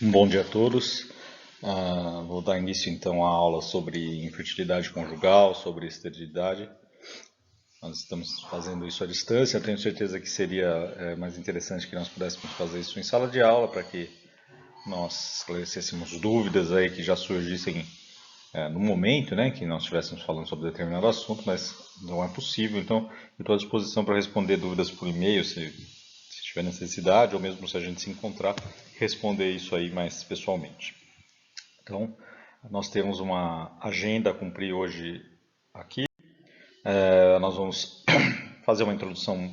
Bom dia a todos. Vou dar início então à aula sobre infertilidade conjugal, sobre esterilidade. Nós estamos fazendo isso à distância. Eu tenho certeza que seria mais interessante que nós pudéssemos fazer isso em sala de aula para que nós esclarecêssemos dúvidas aí que já surgissem no momento, né, que nós estivéssemos falando sobre determinado assunto, mas não é possível. Então, eu estou à disposição para responder dúvidas por e-mail, se tiver necessidade, ou mesmo se a gente se encontrar, responder isso aí mais pessoalmente. Então, nós temos uma agenda a cumprir hoje aqui. Nós vamos fazer uma introdução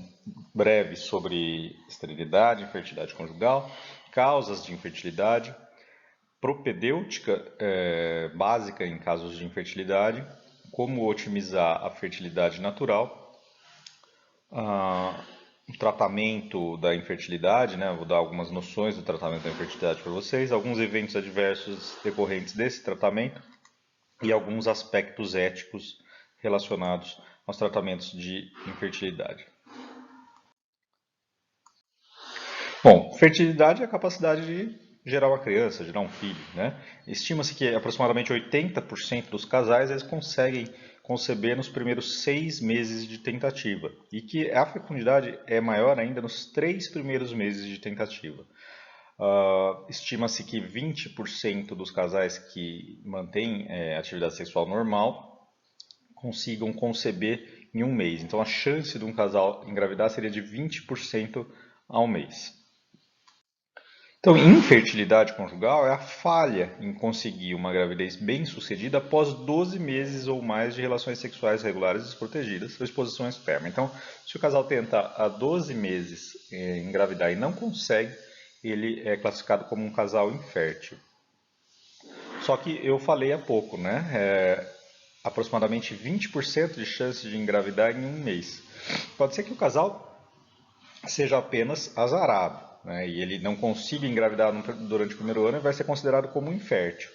breve sobre esterilidade, infertilidade conjugal, causas de infertilidade, propedêutica básica em casos de infertilidade, como otimizar a fertilidade natural, o tratamento da infertilidade, né? Vou dar algumas noções do tratamento da infertilidade para vocês, alguns eventos adversos decorrentes desse tratamento e alguns aspectos éticos relacionados aos tratamentos de infertilidade. Bom, fertilidade é a capacidade de gerar uma criança, gerar um filho, né? Estima-se que aproximadamente 80% dos casais eles conseguem conceber nos primeiros 6 meses de tentativa e que a fecundidade é maior ainda nos 3 primeiros meses de tentativa. Estima-se que 20% dos casais que mantêm atividade sexual normal consigam conceber em um mês. Então a chance de um casal engravidar seria de 20% ao mês. Então, infertilidade conjugal é a falha em conseguir uma gravidez bem-sucedida após 12 meses ou mais de relações sexuais regulares desprotegidas ou exposição a esperma. Então, se o casal tenta há 12 meses engravidar e não consegue, ele é classificado como um casal infértil. Só que eu falei há pouco, né? Aproximadamente 20% de chance de engravidar em um mês. Pode ser que o casal seja apenas azarado, né, e ele não consiga engravidar durante o primeiro ano e vai ser considerado como infértil.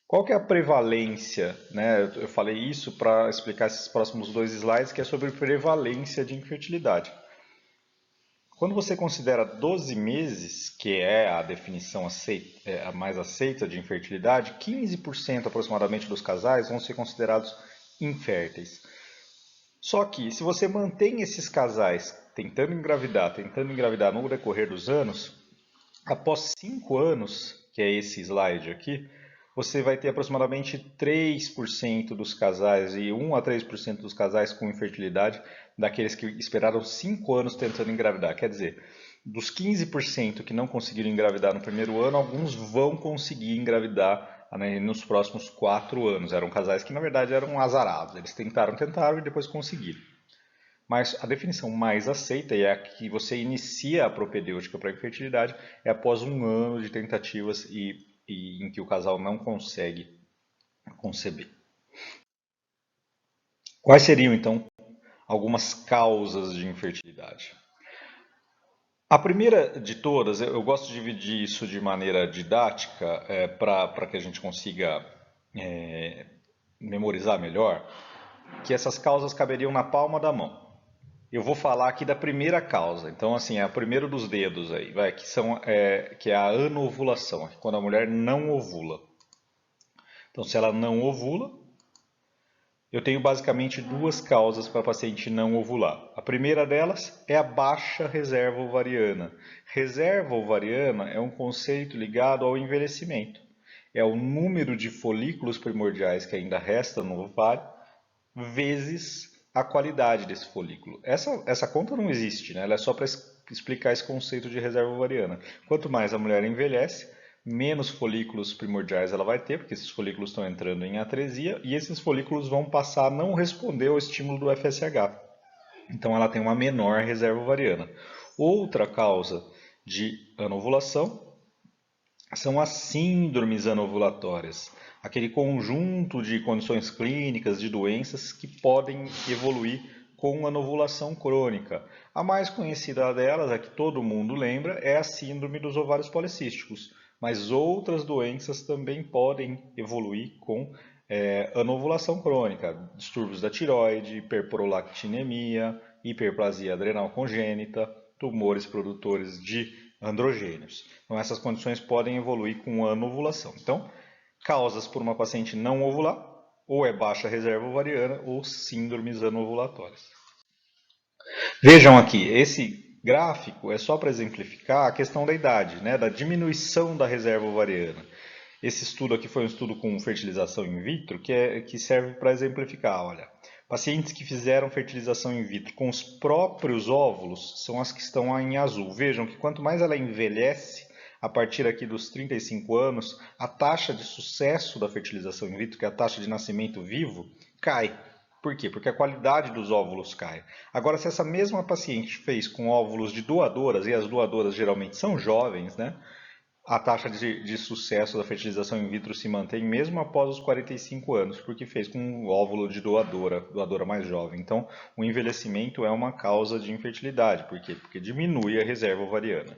Qual que é a prevalência? Né? Eu falei isso para explicar esses próximos 2 slides, que é sobre prevalência de infertilidade. Quando você considera 12 meses, que é a definição a mais aceita de infertilidade, 15% aproximadamente dos casais vão ser considerados inférteis. Só que, se você mantém esses casais tentando engravidar no decorrer dos anos, após 5 anos, que é esse slide aqui, você vai ter aproximadamente 3% dos casais e 1 a 3% dos casais com infertilidade daqueles que esperaram 5 anos tentando engravidar. Quer dizer, dos 15% que não conseguiram engravidar no primeiro ano, alguns vão conseguir engravidar nos próximos 4 anos. Eram casais que, na verdade, eram azarados. Eles tentaram e depois conseguiram. Mas a definição mais aceita, e é a que você inicia a propedêutica para a infertilidade, é após um ano de tentativas e em que o casal não consegue conceber. Quais seriam, então, algumas causas de infertilidade? A primeira de todas, eu gosto de dividir isso de maneira didática para que a gente consiga memorizar melhor, que essas causas caberiam na palma da mão. Eu vou falar aqui da primeira causa. Então, assim, é o primeiro dos dedos aí, que é a anovulação, quando a mulher não ovula. Então, se ela não ovula, eu tenho basicamente 2 causas para a paciente não ovular. A primeira delas é a baixa reserva ovariana. Reserva ovariana é um conceito ligado ao envelhecimento. É o número de folículos primordiais que ainda resta no ovário, vezes a qualidade desse folículo. Essa conta não existe, né? Ela é só para explicar esse conceito de reserva ovariana. Quanto mais a mulher envelhece, menos folículos primordiais ela vai ter, porque esses folículos estão entrando em atresia, e esses folículos vão passar a não responder ao estímulo do FSH. Então ela tem uma menor reserva ovariana. Outra causa de anovulação são as síndromes anovulatórias, aquele conjunto de condições clínicas, de doenças que podem evoluir com anovulação crônica. A mais conhecida delas, a que todo mundo lembra, é a síndrome dos ovários policísticos, mas outras doenças também podem evoluir com anovulação crônica, distúrbios da tireoide, hiperprolactinemia, hiperplasia adrenal congênita, tumores produtores de androgênios. Então essas condições podem evoluir com anovulação. Então, causas por uma paciente não ovular, ou é baixa reserva ovariana ou síndromes anovulatórias. Vejam aqui, esse gráfico é só para exemplificar a questão da idade, né, da diminuição da reserva ovariana. Esse estudo aqui foi um estudo com fertilização in vitro, que serve para exemplificar. Olha, pacientes que fizeram fertilização in vitro com os próprios óvulos são as que estão em azul. Vejam que quanto mais ela envelhece, a partir aqui dos 35 anos, a taxa de sucesso da fertilização in vitro, que é a taxa de nascimento vivo, cai. Por quê? Porque a qualidade dos óvulos cai. Agora, se essa mesma paciente fez com óvulos de doadoras, e as doadoras geralmente são jovens, né? A taxa de sucesso da fertilização in vitro se mantém mesmo após os 45 anos, porque fez com um óvulo de doadora mais jovem. Então, o envelhecimento é uma causa de infertilidade. Por quê? Porque diminui a reserva ovariana.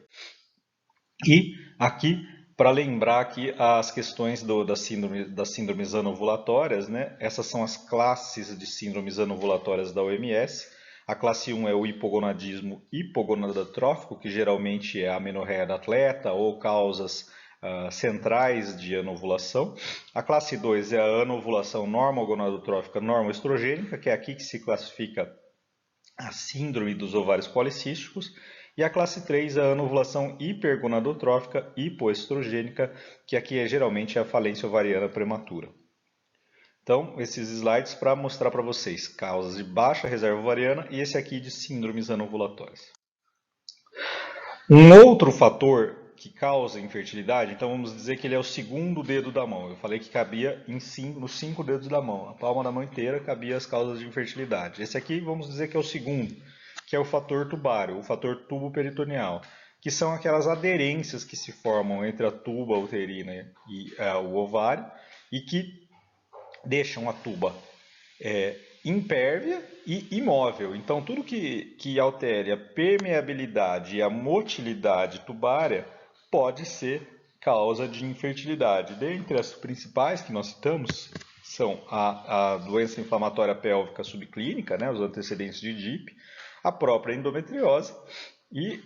E aqui, para lembrar aqui as questões das síndromes anovulatórias, né? Essas são as classes de síndromes anovulatórias da OMS. A classe 1 é o hipogonadismo hipogonadotrófico, que geralmente é a amenorreia da atleta ou causas centrais de anovulação. A classe 2 é a anovulação normogonadotrófica normoestrogênica, que é aqui que se classifica a síndrome dos ovários policísticos. E a classe 3 é a anovulação hipergonadotrófica hipoestrogênica, que aqui é geralmente a falência ovariana prematura. Então, esses slides para mostrar para vocês causas de baixa reserva ovariana e esse aqui de síndromes anovulatórias. Um outro fator que causa infertilidade, então vamos dizer que ele é o segundo dedo da mão. Eu falei que cabia nos 5 dedos da mão. A palma da mão inteira cabia as causas de infertilidade. Esse aqui vamos dizer que é o segundo, que é o fator tubário, o fator tubo peritoneal, que são aquelas aderências que se formam entre a tuba uterina e o ovário e que deixam a tuba impérvia e imóvel. Então, tudo que altere a permeabilidade e a motilidade tubária pode ser causa de infertilidade. Dentre as principais que nós citamos são a doença inflamatória pélvica subclínica, né, os antecedentes de DIP, a própria endometriose e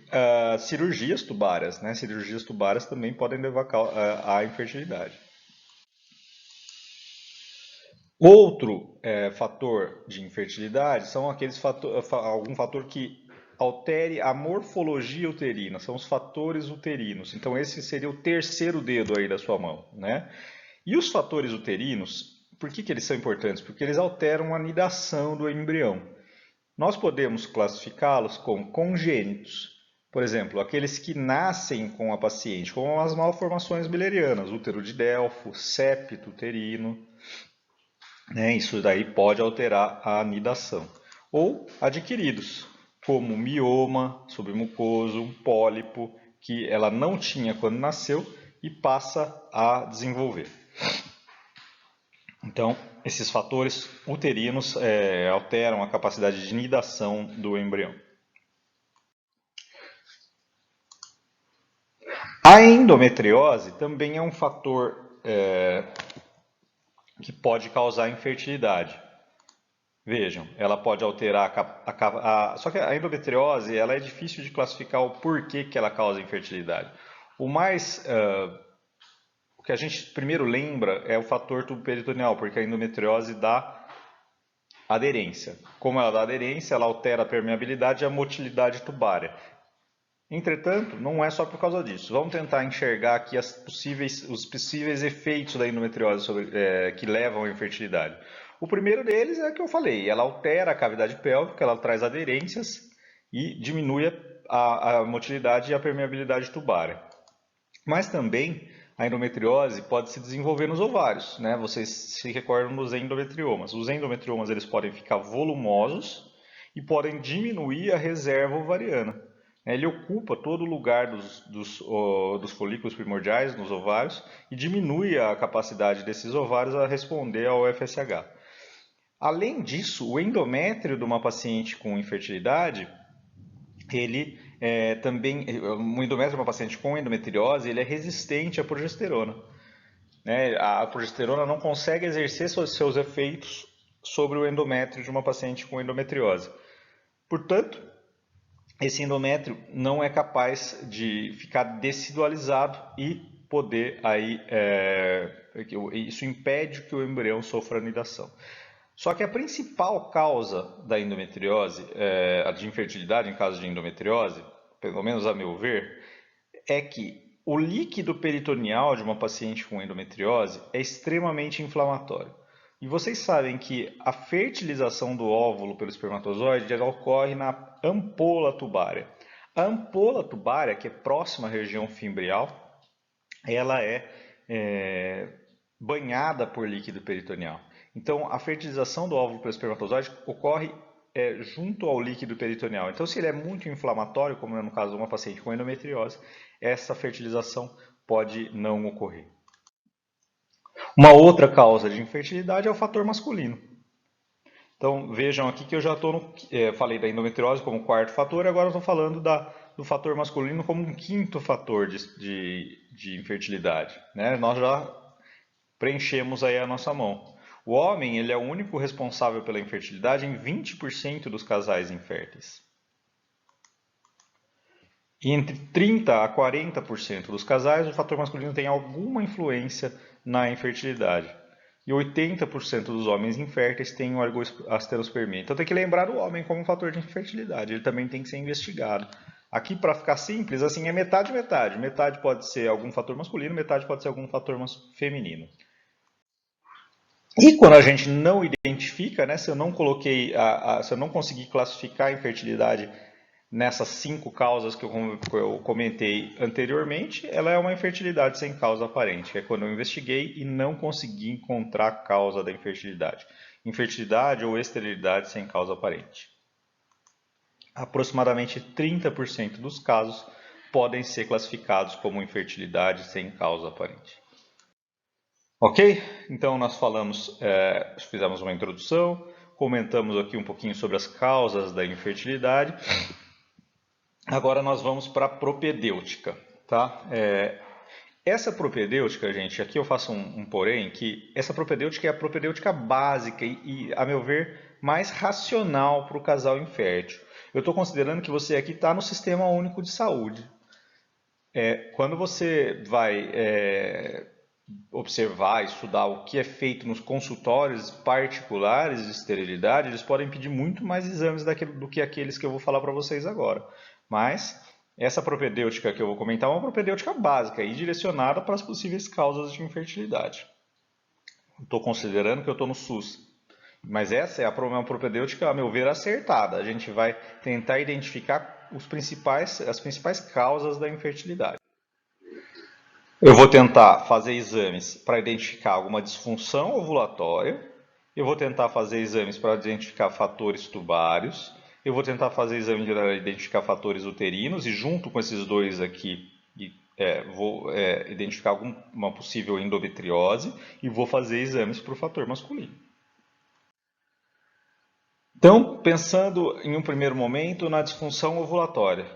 cirurgias tubárias. Né? Cirurgias tubárias também podem levar à infertilidade. Outro fator de infertilidade são aqueles algum fator que altere a morfologia uterina, são os fatores uterinos. Então esse seria o terceiro dedo aí da sua mão, né? E os fatores uterinos, por que eles são importantes? Porque eles alteram a nidação do embrião. Nós podemos classificá-los como congênitos. Por exemplo, aqueles que nascem com a paciente, como as malformações bilerianas, útero de Delfo, septo uterino. Isso daí pode alterar a anidação. Ou adquiridos, como mioma submucoso, um pólipo, que ela não tinha quando nasceu e passa a desenvolver. Então, esses fatores uterinos alteram a capacidade de nidação do embrião. A endometriose também é um fator que pode causar infertilidade. Vejam, ela pode alterar só que a endometriose ela é difícil de classificar o porquê que ela causa infertilidade. O que a gente primeiro lembra é o fator tubo-peritoneal, porque a endometriose dá aderência. Como ela dá aderência, ela altera a permeabilidade e a motilidade tubária. Entretanto, não é só por causa disso. Vamos tentar enxergar aqui os possíveis efeitos da endometriose que levam à infertilidade. O primeiro deles é o que eu falei, ela altera a cavidade pélvica, ela traz aderências e diminui a motilidade e a permeabilidade tubária. Mas também a endometriose pode se desenvolver nos ovários, né? Vocês se recordam dos endometriomas. Os endometriomas eles podem ficar volumosos e podem diminuir a reserva ovariana. Ele ocupa todo o lugar dos folículos primordiais nos ovários e diminui a capacidade desses ovários a responder ao FSH. Além disso, o endométrio de uma paciente com infertilidade, o endométrio de uma paciente com endometriose, ele é resistente à progesterona. A progesterona não consegue exercer seus efeitos sobre o endométrio de uma paciente com endometriose. Portanto, esse endométrio não é capaz de ficar decidualizado e poder aí, isso impede que o embrião sofra anidação. Só que a principal causa da endometriose, a de infertilidade em caso de endometriose, pelo menos a meu ver, é que o líquido peritoneal de uma paciente com endometriose é extremamente inflamatório. E vocês sabem que a fertilização do óvulo pelo espermatozoide ela ocorre na ampola tubária. A ampola tubária, que é próxima à região fimbrial, ela é banhada por líquido peritoneal. Então, a fertilização do óvulo pelo espermatozoide ocorre junto ao líquido peritoneal. Então, se ele é muito inflamatório, como é no caso de uma paciente com endometriose, essa fertilização pode não ocorrer. Uma outra causa de infertilidade é o fator masculino. Então, vejam aqui que eu já falei da endometriose como quarto fator, agora estou falando do fator masculino como um quinto fator de infertilidade. Né? Nós já preenchemos aí a nossa mão. O homem ele é o único responsável pela infertilidade em 20% dos casais inférteis. E entre 30% a 40% dos casais, o fator masculino tem alguma influência na infertilidade. E 80% dos homens inférteis têm o oligoasterospermia. Então tem que lembrar o homem como um fator de infertilidade. Ele também tem que ser investigado. Aqui, para ficar simples, assim é metade, metade. Metade pode ser algum fator masculino, metade pode ser algum fator feminino. E quando a gente não identifica, né, se eu não se eu não conseguir classificar a infertilidade nessas 5 causas que eu comentei anteriormente, ela é uma infertilidade sem causa aparente, que é quando eu investiguei e não consegui encontrar a causa da infertilidade. Infertilidade ou esterilidade sem causa aparente. Aproximadamente 30% dos casos podem ser classificados como infertilidade sem causa aparente. Ok? Então nós fizemos uma introdução, comentamos aqui um pouquinho sobre as causas da infertilidade. Agora nós vamos para a propedêutica, tá? Essa propedêutica, gente, aqui eu faço um porém, que essa propedêutica é a propedêutica básica e, a meu ver, mais racional para o casal infértil. Eu estou considerando que você aqui está no Sistema Único de Saúde. Quando você vai observar, estudar o que é feito nos consultórios particulares de esterilidade, eles podem pedir muito mais exames do que aqueles que eu vou falar para vocês agora. Mas essa propedêutica que eu vou comentar é uma propedêutica básica e direcionada para as possíveis causas de infertilidade. Estou considerando que eu estou no SUS, mas essa é uma propedêutica, a meu ver, acertada. A gente vai tentar identificar as principais causas da infertilidade. Eu vou tentar fazer exames para identificar alguma disfunção ovulatória. Eu vou tentar fazer exames para identificar fatores tubários. Eu vou tentar fazer exames para identificar fatores uterinos. E junto com esses dois aqui, vou identificar uma possível endometriose. E vou fazer exames para o fator masculino. Então, pensando em um primeiro momento na disfunção ovulatória.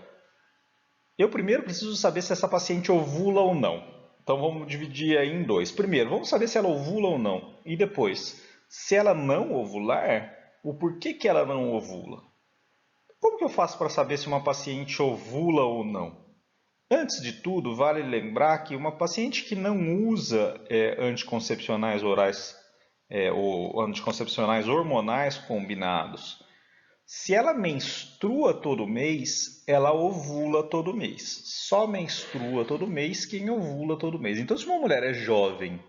Eu primeiro preciso saber se essa paciente ovula ou não. Então vamos dividir aí em dois. Primeiro, vamos saber se ela ovula ou não. E depois, se ela não ovular, o porquê que ela não ovula. Como que eu faço para saber se uma paciente ovula ou não? Antes de tudo, vale lembrar que uma paciente que não usa anticoncepcionais orais ou anticoncepcionais hormonais combinados, se ela menstrua todo mês, ela ovula todo mês. Só menstrua todo mês quem ovula todo mês. Então, se uma mulher é jovem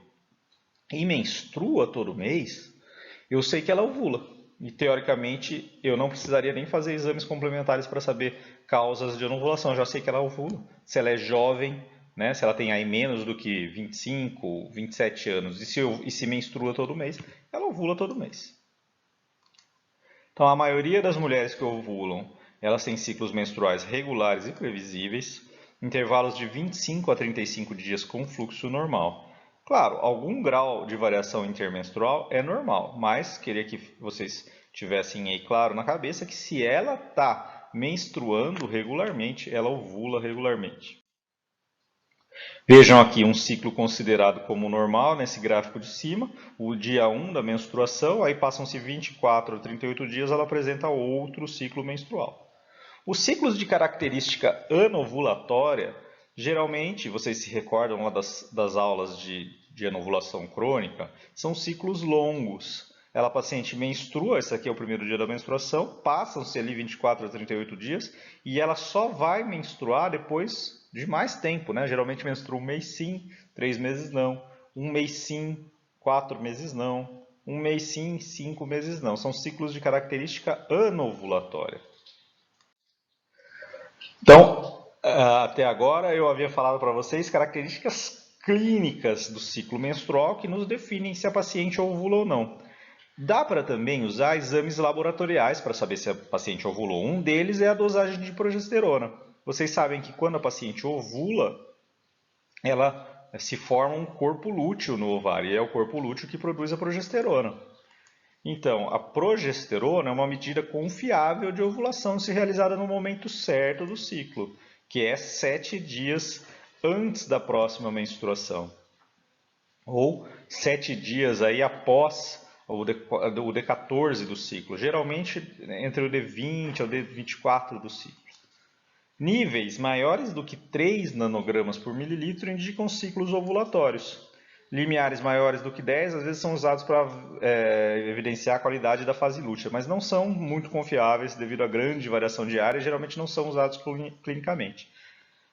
e menstrua todo mês, eu sei que ela ovula. E, teoricamente, eu não precisaria nem fazer exames complementares para saber causas de anovulação. Eu já sei que ela ovula. Se ela é jovem, né, se ela tem aí menos do que 25, 27 anos e se menstrua todo mês, ela ovula todo mês. Então, a maioria das mulheres que ovulam, elas têm ciclos menstruais regulares e previsíveis, intervalos de 25 a 35 dias com fluxo normal. Claro, algum grau de variação intermenstrual é normal, mas queria que vocês tivessem aí claro na cabeça que se ela está menstruando regularmente, ela ovula regularmente. Vejam aqui um ciclo considerado como normal nesse gráfico de cima, o dia 1 da menstruação, aí passam-se 24 a 38 dias, ela apresenta outro ciclo menstrual. Os ciclos de característica anovulatória, geralmente, vocês se recordam lá das aulas de anovulação crônica, são ciclos longos. A paciente menstrua, esse aqui é o primeiro dia da menstruação, passam-se ali 24 a 38 dias e ela só vai menstruar depois de mais tempo, né? Geralmente menstrua 1 mês sim, 3 meses não, 1 mês sim, 4 meses não, 1 mês sim, 5 meses não. São ciclos de característica anovulatória. Então, até agora eu havia falado para vocês características clínicas do ciclo menstrual que nos definem se a paciente ovula ou não. Dá para também usar exames laboratoriais para saber se a paciente ovulou. Um deles é a dosagem de progesterona. Vocês sabem que quando a paciente ovula, ela se forma um corpo lúteo no ovário, e é o corpo lúteo que produz a progesterona. Então, a progesterona é uma medida confiável de ovulação se realizada no momento certo do ciclo, que é 7 dias antes da próxima menstruação, ou 7 dias aí após o D14 do ciclo, geralmente entre o D20 e o D24 do ciclo. Níveis maiores do que 3 nanogramas por mililitro indicam ciclos ovulatórios. Limiares maiores do que 10 às vezes são usados para evidenciar a qualidade da fase lútea, mas não são muito confiáveis devido à grande variação diária e geralmente não são usados clinicamente.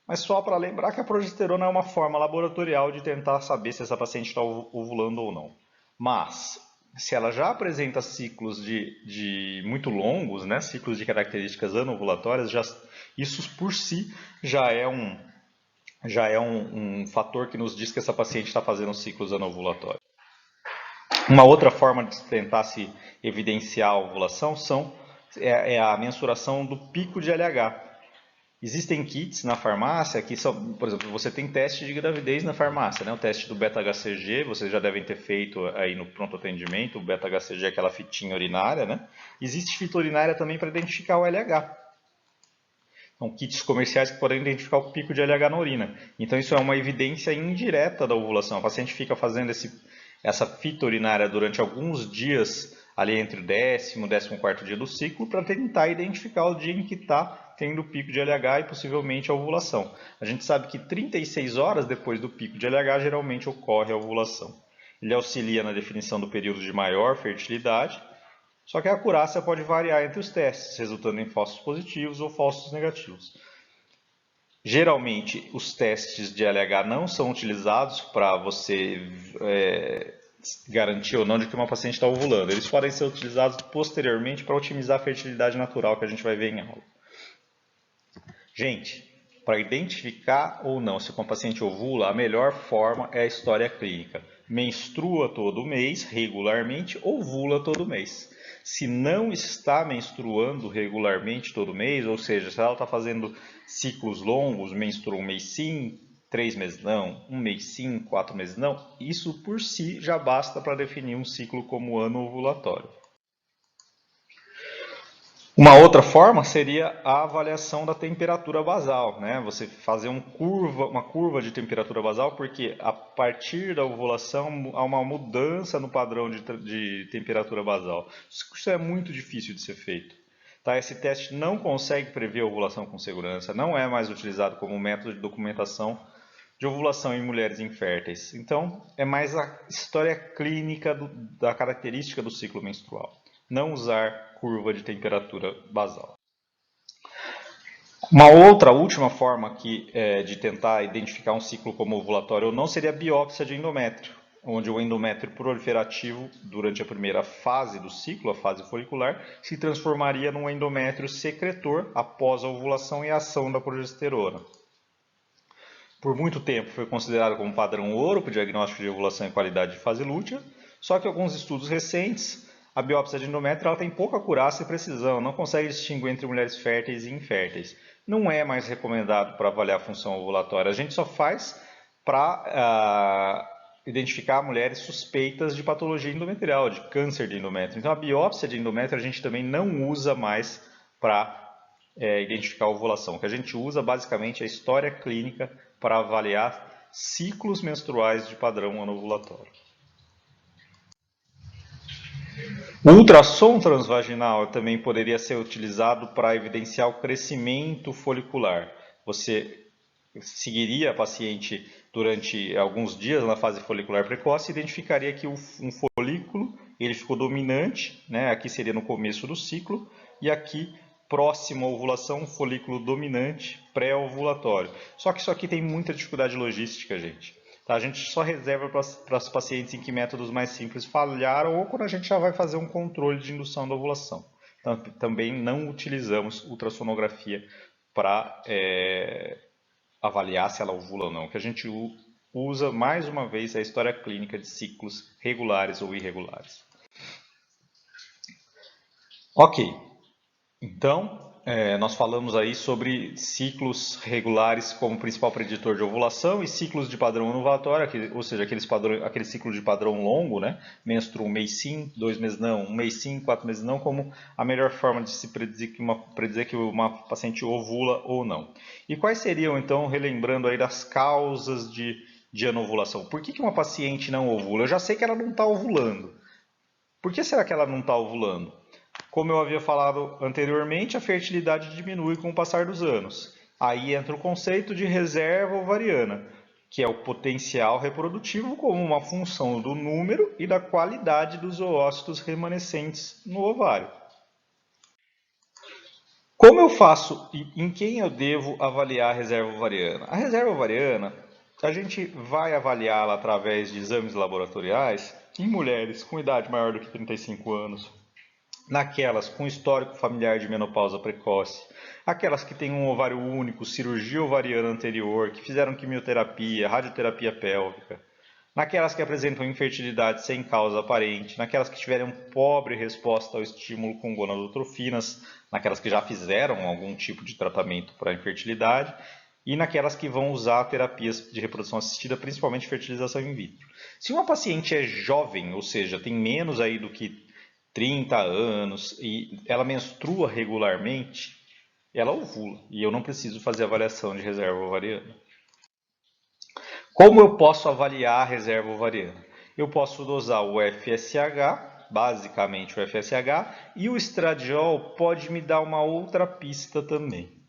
Mas só para lembrar que a progesterona é uma forma laboratorial de tentar saber se essa paciente está ovulando ou não. Mas, se ela já apresenta ciclos de muito longos, né, ciclos de características anovulatórias, isso por si já é um fator que nos diz que essa paciente está fazendo ciclos anovulatórios. Uma outra forma de tentar se evidenciar a ovulação é a mensuração do pico de LH. Existem kits na farmácia que são, por exemplo, você tem teste de gravidez na farmácia, né? O teste do beta-HCG, vocês já devem ter feito aí no pronto atendimento, o beta-HCG é aquela fitinha urinária, né? Existe fita urinária também para identificar o LH. São kits comerciais que podem identificar o pico de LH na urina. Então isso é uma evidência indireta da ovulação. A paciente fica fazendo essa fita urinária durante alguns dias, ali entre o 10º e 14º dia do ciclo, para tentar identificar o dia em que está tendo o pico de LH e possivelmente a ovulação. A gente sabe que 36 horas depois do pico de LH geralmente ocorre a ovulação. Ele auxilia na definição do período de maior fertilidade, só que a acurácia pode variar entre os testes, resultando em falsos positivos ou falsos negativos. Geralmente, os testes de LH não são utilizados para você garantir ou não de que uma paciente está ovulando. Eles podem ser utilizados posteriormente para otimizar a fertilidade natural que a gente vai ver em aula. Gente, para identificar ou não se uma paciente ovula, a melhor forma é a história clínica. Menstrua todo mês, regularmente, ovula todo mês. Se não está menstruando regularmente todo mês, ou seja, se ela está fazendo ciclos longos, menstrua 1 mês sim, 3 meses não, 1 mês sim, 4 meses não, isso por si já basta para definir um ciclo como ano ovulatório. Uma outra forma seria a avaliação da temperatura basal, né? Você fazer uma curva de temperatura basal, porque a partir da ovulação há uma mudança no padrão de temperatura basal. Isso é muito difícil de ser feito. Tá? Esse teste não consegue prever a ovulação com segurança, não é mais utilizado como método de documentação de ovulação em mulheres inférteis. Então, é mais a história clínica da característica do ciclo menstrual. Não usar curva de temperatura basal. Uma última forma de tentar identificar um ciclo como ovulatório ou não seria a biópsia de endométrio, onde o endométrio proliferativo, durante a primeira fase do ciclo, a fase folicular, se transformaria num endométrio secretor após a ovulação e a ação da progesterona. Por muito tempo foi considerado como padrão ouro para o diagnóstico de ovulação e qualidade de fase lútea, só que alguns estudos recentes, a biópsia de endométrio ela tem pouca acurácia e precisão, não consegue distinguir entre mulheres férteis e inférteis. Não é mais recomendado para avaliar a função ovulatória, a gente só faz para identificar mulheres suspeitas de patologia endometrial, de câncer de endométrio. Então a biópsia de endométrio a gente também não usa mais para identificar a ovulação. O que a gente usa basicamente é a história clínica para avaliar ciclos menstruais de padrão anovulatório. O ultrassom transvaginal também poderia ser utilizado para evidenciar o crescimento folicular. Você seguiria a paciente durante alguns dias na fase folicular precoce e identificaria que um folículo ele ficou dominante, né? Aqui seria no começo do ciclo, e aqui próximo à ovulação, um folículo dominante pré-ovulatório. Só que isso aqui tem muita dificuldade logística, gente. Tá? A gente só reserva para os pacientes em que métodos mais simples falharam ou quando a gente já vai fazer um controle de indução da ovulação. Então, também não utilizamos ultrassonografia para avaliar se ela ovula ou não. O que a gente usa, mais uma vez, é a história clínica de ciclos regulares ou irregulares. Ok, então nós falamos aí sobre ciclos regulares como principal preditor de ovulação e ciclos de padrão ovulatório, ou seja, aquele ciclo de padrão longo, né? Menstrua um mês sim, 2 meses não, um mês sim, 4 meses não, como a melhor forma de se predizer que uma paciente ovula ou não. E quais seriam, então, relembrando aí das causas de anovulação? Por que uma paciente não ovula? Eu já sei que ela não está ovulando. Por que será que ela não está ovulando? Como eu havia falado anteriormente, a fertilidade diminui com o passar dos anos. Aí entra o conceito de reserva ovariana, que é o potencial reprodutivo como uma função do número e da qualidade dos oócitos remanescentes no ovário. Como eu faço e em quem eu devo avaliar a reserva ovariana? A reserva ovariana, a gente vai avaliá-la através de exames laboratoriais em mulheres com idade maior do que 35 anos, naquelas com histórico familiar de menopausa precoce, aquelas que têm um ovário único, cirurgia ovariana anterior, que fizeram quimioterapia, radioterapia pélvica, naquelas que apresentam infertilidade sem causa aparente, naquelas que tiveram pobre resposta ao estímulo com gonadotrofinas, naquelas que já fizeram algum tipo de tratamento para infertilidade e naquelas que vão usar terapias de reprodução assistida, principalmente fertilização in vitro. Se uma paciente é jovem, ou seja, tem menos aí do que 30 anos e ela menstrua regularmente, ela ovula e eu não preciso fazer avaliação de reserva ovariana. Como eu posso avaliar a reserva ovariana? Eu posso dosar o FSH, basicamente o FSH, e o estradiol pode me dar uma outra pista também.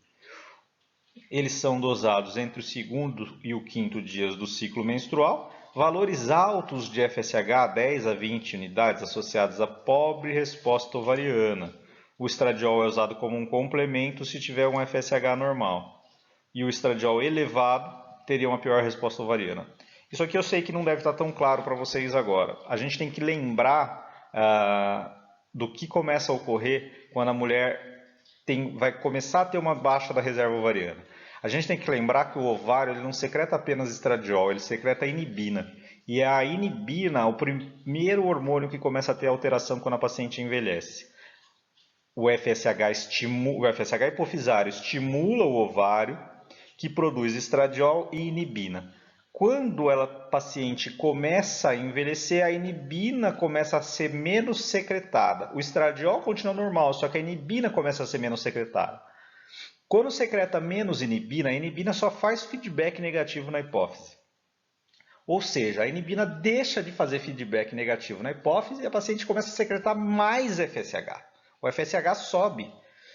Eles são dosados entre o segundo e o quinto dias do ciclo menstrual. Valores altos de FSH, 10 a 20 unidades, associados a pobre resposta ovariana. O estradiol é usado como um complemento se tiver um FSH normal. E o estradiol elevado teria uma pior resposta ovariana. Isso aqui eu sei que não deve estar tão claro para vocês agora. A gente tem que lembrar do que começa a ocorrer quando a mulher vai começar a ter uma baixa da reserva ovariana. A gente tem que lembrar que o ovário ele não secreta apenas estradiol, ele secreta inibina. E é a inibina o primeiro hormônio que começa a ter alteração quando a paciente envelhece. O FSH hipofisário estimula o ovário, que produz estradiol e inibina. Quando a paciente começa a envelhecer, a inibina começa a ser menos secretada. O estradiol continua normal, só que a inibina começa a ser menos secretada. Quando secreta menos inibina, a inibina só faz feedback negativo na hipófise. Ou seja, a inibina deixa de fazer feedback negativo na hipófise e a paciente começa a secretar mais FSH. O FSH sobe.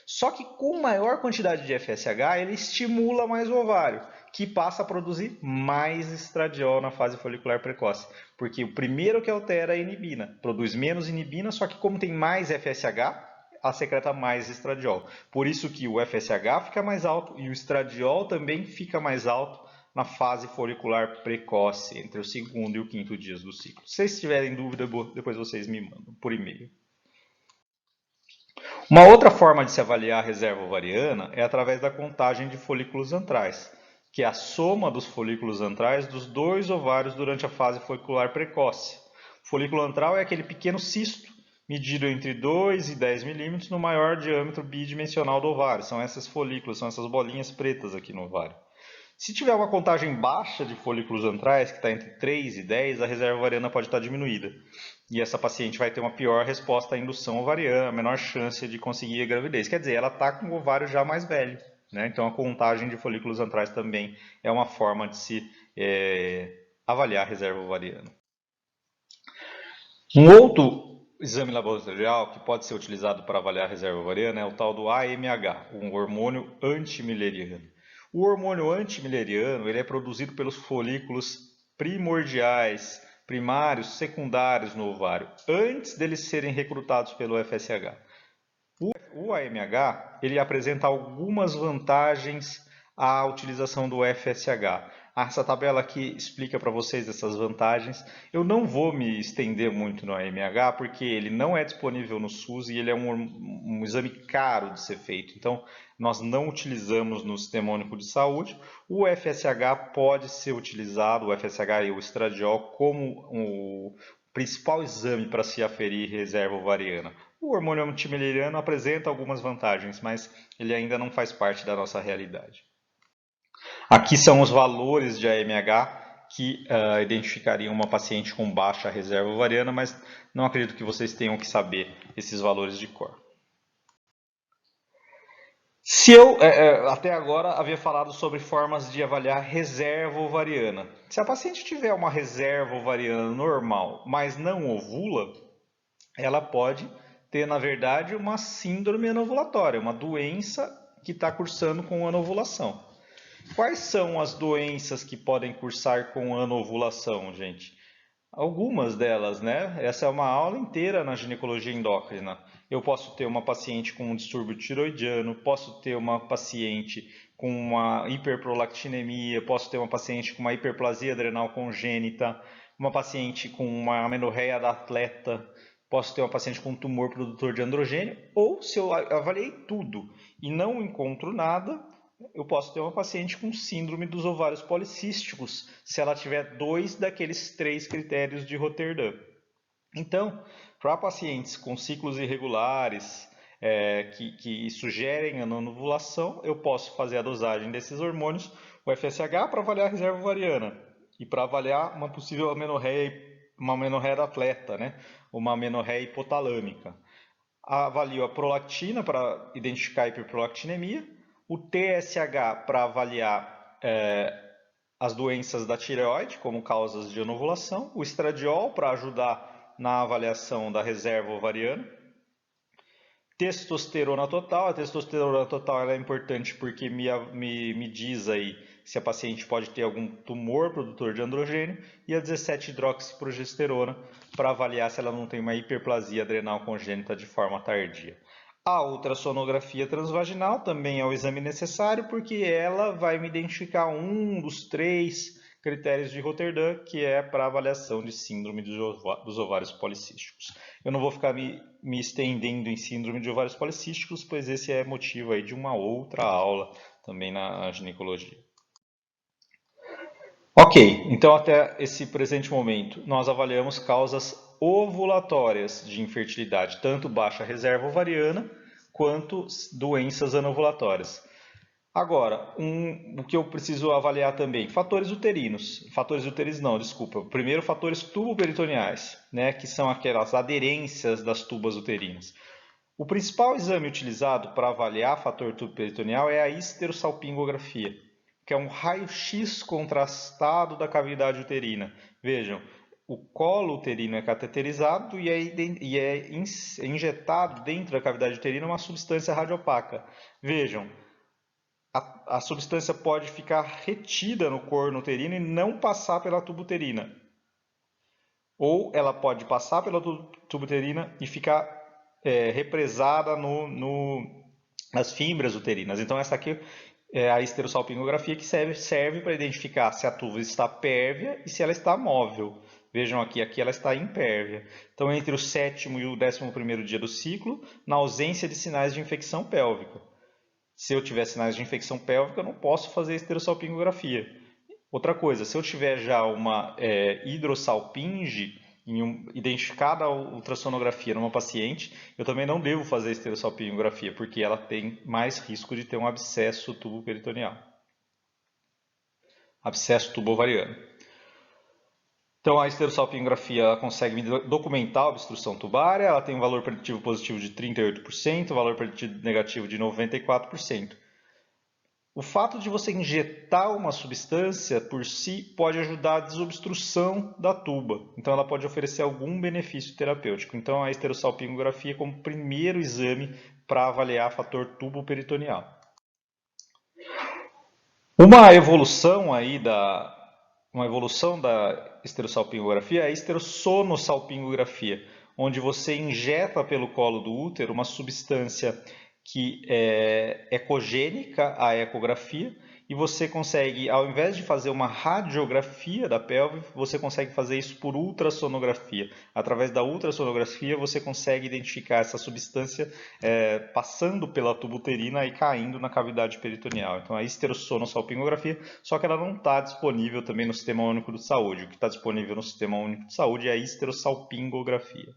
Só que com maior quantidade de FSH, ele estimula mais o ovário, que passa a produzir mais estradiol na fase folicular precoce. Porque o primeiro que altera é a inibina. Produz menos inibina, só que como tem mais FSH, a secreta mais estradiol. Por isso que o FSH fica mais alto e o estradiol também fica mais alto na fase folicular precoce, entre o segundo e o quinto dias do ciclo. Se vocês tiverem dúvida, depois vocês me mandam por e-mail. Uma outra forma de se avaliar a reserva ovariana é através da contagem de folículos antrais, que é a soma dos folículos antrais dos dois ovários durante a fase folicular precoce. O folículo antral é aquele pequeno cisto, medido entre 2 e 10 milímetros no maior diâmetro bidimensional do ovário. São esses folículos, são essas bolinhas pretas aqui no ovário. Se tiver uma contagem baixa de folículos antrais, que está entre 3 e 10, a reserva ovariana pode estar diminuída. E essa paciente vai ter uma pior resposta à indução ovariana, menor chance de conseguir a gravidez. Quer dizer, ela está com o ovário já mais velho. Né? Então, a contagem de folículos antrais também é uma forma de se avaliar a reserva ovariana. Um outro exame laboratorial que pode ser utilizado para avaliar a reserva ovariana é o tal do AMH, um hormônio antimileriano. O hormônio antimileriano ele é produzido pelos folículos primordiais, primários, secundários no ovário, antes deles serem recrutados pelo FSH. O AMH ele apresenta algumas vantagens à utilização do FSH. Essa tabela aqui explica para vocês essas vantagens. Eu não vou me estender muito no AMH porque ele não é disponível no SUS e ele é um exame caro de ser feito. Então, nós não utilizamos no Sistema Único de Saúde. O FSH pode ser utilizado, o FSH e o estradiol, como o principal exame para se aferir reserva ovariana. O hormônio antimileriano apresenta algumas vantagens, mas ele ainda não faz parte da nossa realidade. Aqui são os valores de AMH que identificariam uma paciente com baixa reserva ovariana, mas não acredito que vocês tenham que saber esses valores de cor. Se eu até agora havia falado sobre formas de avaliar reserva ovariana. Se a paciente tiver uma reserva ovariana normal, mas não ovula, ela pode ter, na verdade, uma síndrome anovulatória, uma doença que está cursando com anovulação. Quais são as doenças que podem cursar com anovulação, gente? Algumas delas, né? Essa é uma aula inteira na ginecologia endócrina. Eu posso ter uma paciente com um distúrbio tiroidiano, posso ter uma paciente com uma hiperprolactinemia, posso ter uma paciente com uma hiperplasia adrenal congênita, uma paciente com uma amenorreia da atleta, posso ter uma paciente com um tumor produtor de androgênio, ou se eu avaliei tudo e não encontro nada, eu posso ter uma paciente com síndrome dos ovários policísticos, se ela tiver 2 daqueles 3 critérios de Rotterdam. Então, para pacientes com ciclos irregulares, que sugerem a anovulação, eu posso fazer a dosagem desses hormônios, o FSH para avaliar a reserva ovariana e para avaliar uma possível amenorreia, uma amenorreia da atleta, né? Uma amenorreia hipotalâmica. Avalio a prolactina para identificar a hiperprolactinemia, o TSH para avaliar as doenças da tireoide como causas de anovulação, o estradiol para ajudar na avaliação da reserva ovariana, testosterona total. A testosterona total ela é importante porque me diz aí se a paciente pode ter algum tumor produtor de androgênio, e a 17-hidroxiprogesterona para avaliar se ela não tem uma hiperplasia adrenal congênita de forma tardia. A ultrassonografia transvaginal também é o exame necessário porque ela vai me identificar um dos 3 critérios de Rotterdam, que é para avaliação de síndrome dos ovários policísticos. Eu não vou ficar me estendendo em síndrome de ovários policísticos, pois esse é motivo aí de uma outra aula também na ginecologia. Ok, então até esse presente momento nós avaliamos causas ovulatórias de infertilidade, tanto baixa reserva ovariana quanto doenças anovulatórias. Agora, o que eu preciso avaliar também, fatores uterinos. Fatores uterinos não, desculpa. Primeiro, fatores tuboperitoneais, né, que são aquelas aderências das tubas uterinas. O principal exame utilizado para avaliar fator tuboperitoneal é a histerosalpingografia, que é um raio-x contrastado da cavidade uterina. Vejam, o colo uterino é cateterizado e é injetado dentro da cavidade uterina uma substância radiopaca. Vejam, a substância pode ficar retida no corno uterino e não passar pela tuba uterina. Ou ela pode passar pela tuba uterina e ficar represada nas fibras uterinas. Então essa aqui é a histerosalpingografia, que serve para identificar se a tuba está pérvia e se ela está móvel. Vejam aqui ela está impérvia. Então entre o 7º e o 11º dia do ciclo, na ausência de sinais de infecção pélvica. Se eu tiver sinais de infecção pélvica, eu não posso fazer histerosalpingografia. Outra coisa, se eu tiver já uma hidrossalpinge identificada a ultrassonografia numa paciente, eu também não devo fazer histerosalpingografia, porque ela tem mais risco de ter um abscesso tubo-peritoneal. Abscesso tubo-ovariano. Então, a histerosalpingografia consegue documentar a obstrução tubária, ela tem um valor preditivo positivo de 38%, valor preditivo negativo de 94%. O fato de você injetar uma substância por si pode ajudar a desobstrução da tuba. Então ela pode oferecer algum benefício terapêutico. Então a esterossalpingografia é como primeiro exame para avaliar fator tubo peritoneal. Uma evolução da esterossalpingografia é a esterossonossalpingografia, onde você injeta pelo colo do útero uma substância que é ecogênica à ecografia e você consegue, ao invés de fazer uma radiografia da pelve, você consegue fazer isso por ultrassonografia. Através da ultrassonografia você consegue identificar essa substância passando pela tuba uterina e caindo na cavidade peritoneal. Então a esterossonossalpingografia, só que ela não está disponível também no Sistema Único de Saúde. O que está disponível no Sistema Único de Saúde é a esterossalpingografia.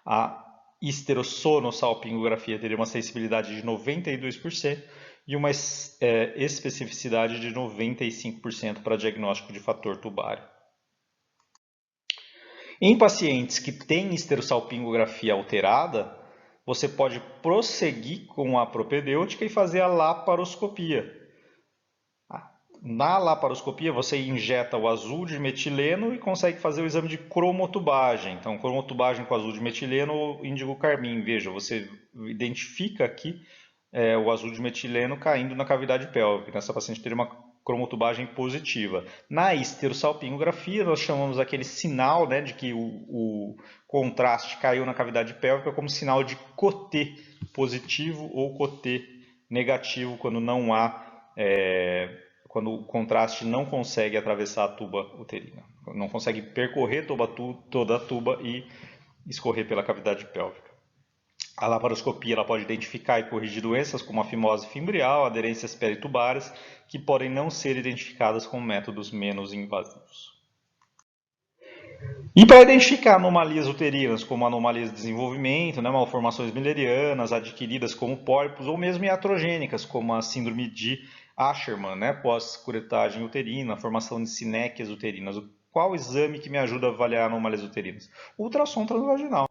A esterossonossalpingografia teria uma sensibilidade de 92% e uma especificidade de 95% para diagnóstico de fator tubário. Em pacientes que têm esterossalpingografia alterada, você pode prosseguir com a propedêutica e fazer a laparoscopia. Na laparoscopia, você injeta o azul de metileno e consegue fazer o exame de cromotubagem. Então, cromotubagem com azul de metileno ou índigo carmim. Veja, você identifica aqui o azul de metileno caindo na cavidade pélvica. Essa paciente teria uma cromotubagem positiva. Na esterossalpingografia, nós chamamos aquele sinal, né, de que o contraste caiu na cavidade pélvica como sinal de Coté positivo ou Coté negativo, quando não há quando o contraste não consegue atravessar a tuba uterina, não consegue percorrer toda a tuba e escorrer pela cavidade pélvica. A laparoscopia ela pode identificar e corrigir doenças como a fimose fimbrial, aderências peritubárias, que podem não ser identificadas com métodos menos invasivos. E para identificar anomalias uterinas, como anomalias de desenvolvimento, né, malformações millerianas adquiridas como pólipos, ou mesmo iatrogênicas, como a síndrome de Asherman, né, pós-curetagem uterina, formação de sinéquias uterinas. Qual exame que me ajuda a avaliar anomalias uterinas? O ultrassom transvaginal.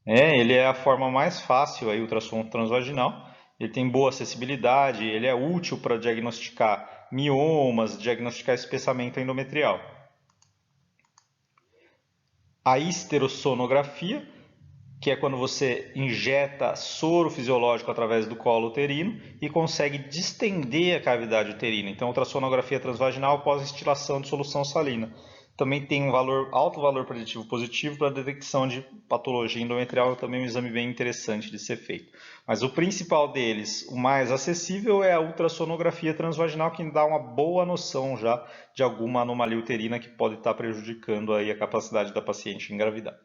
Ele é a forma mais fácil, aí, ultrassom transvaginal. Ele tem boa acessibilidade, ele é útil para diagnosticar miomas, diagnosticar espessamento endometrial. A esterossonografia, que é quando você injeta soro fisiológico através do colo uterino e consegue distender a cavidade uterina. Então, ultrassonografia transvaginal após instilação de solução salina. Também tem um alto valor preditivo positivo para a detecção de patologia endometrial, também um exame bem interessante de ser feito. Mas o principal deles, o mais acessível, é a ultrassonografia transvaginal, que dá uma boa noção já de alguma anomalia uterina que pode estar prejudicando aí a capacidade da paciente engravidar.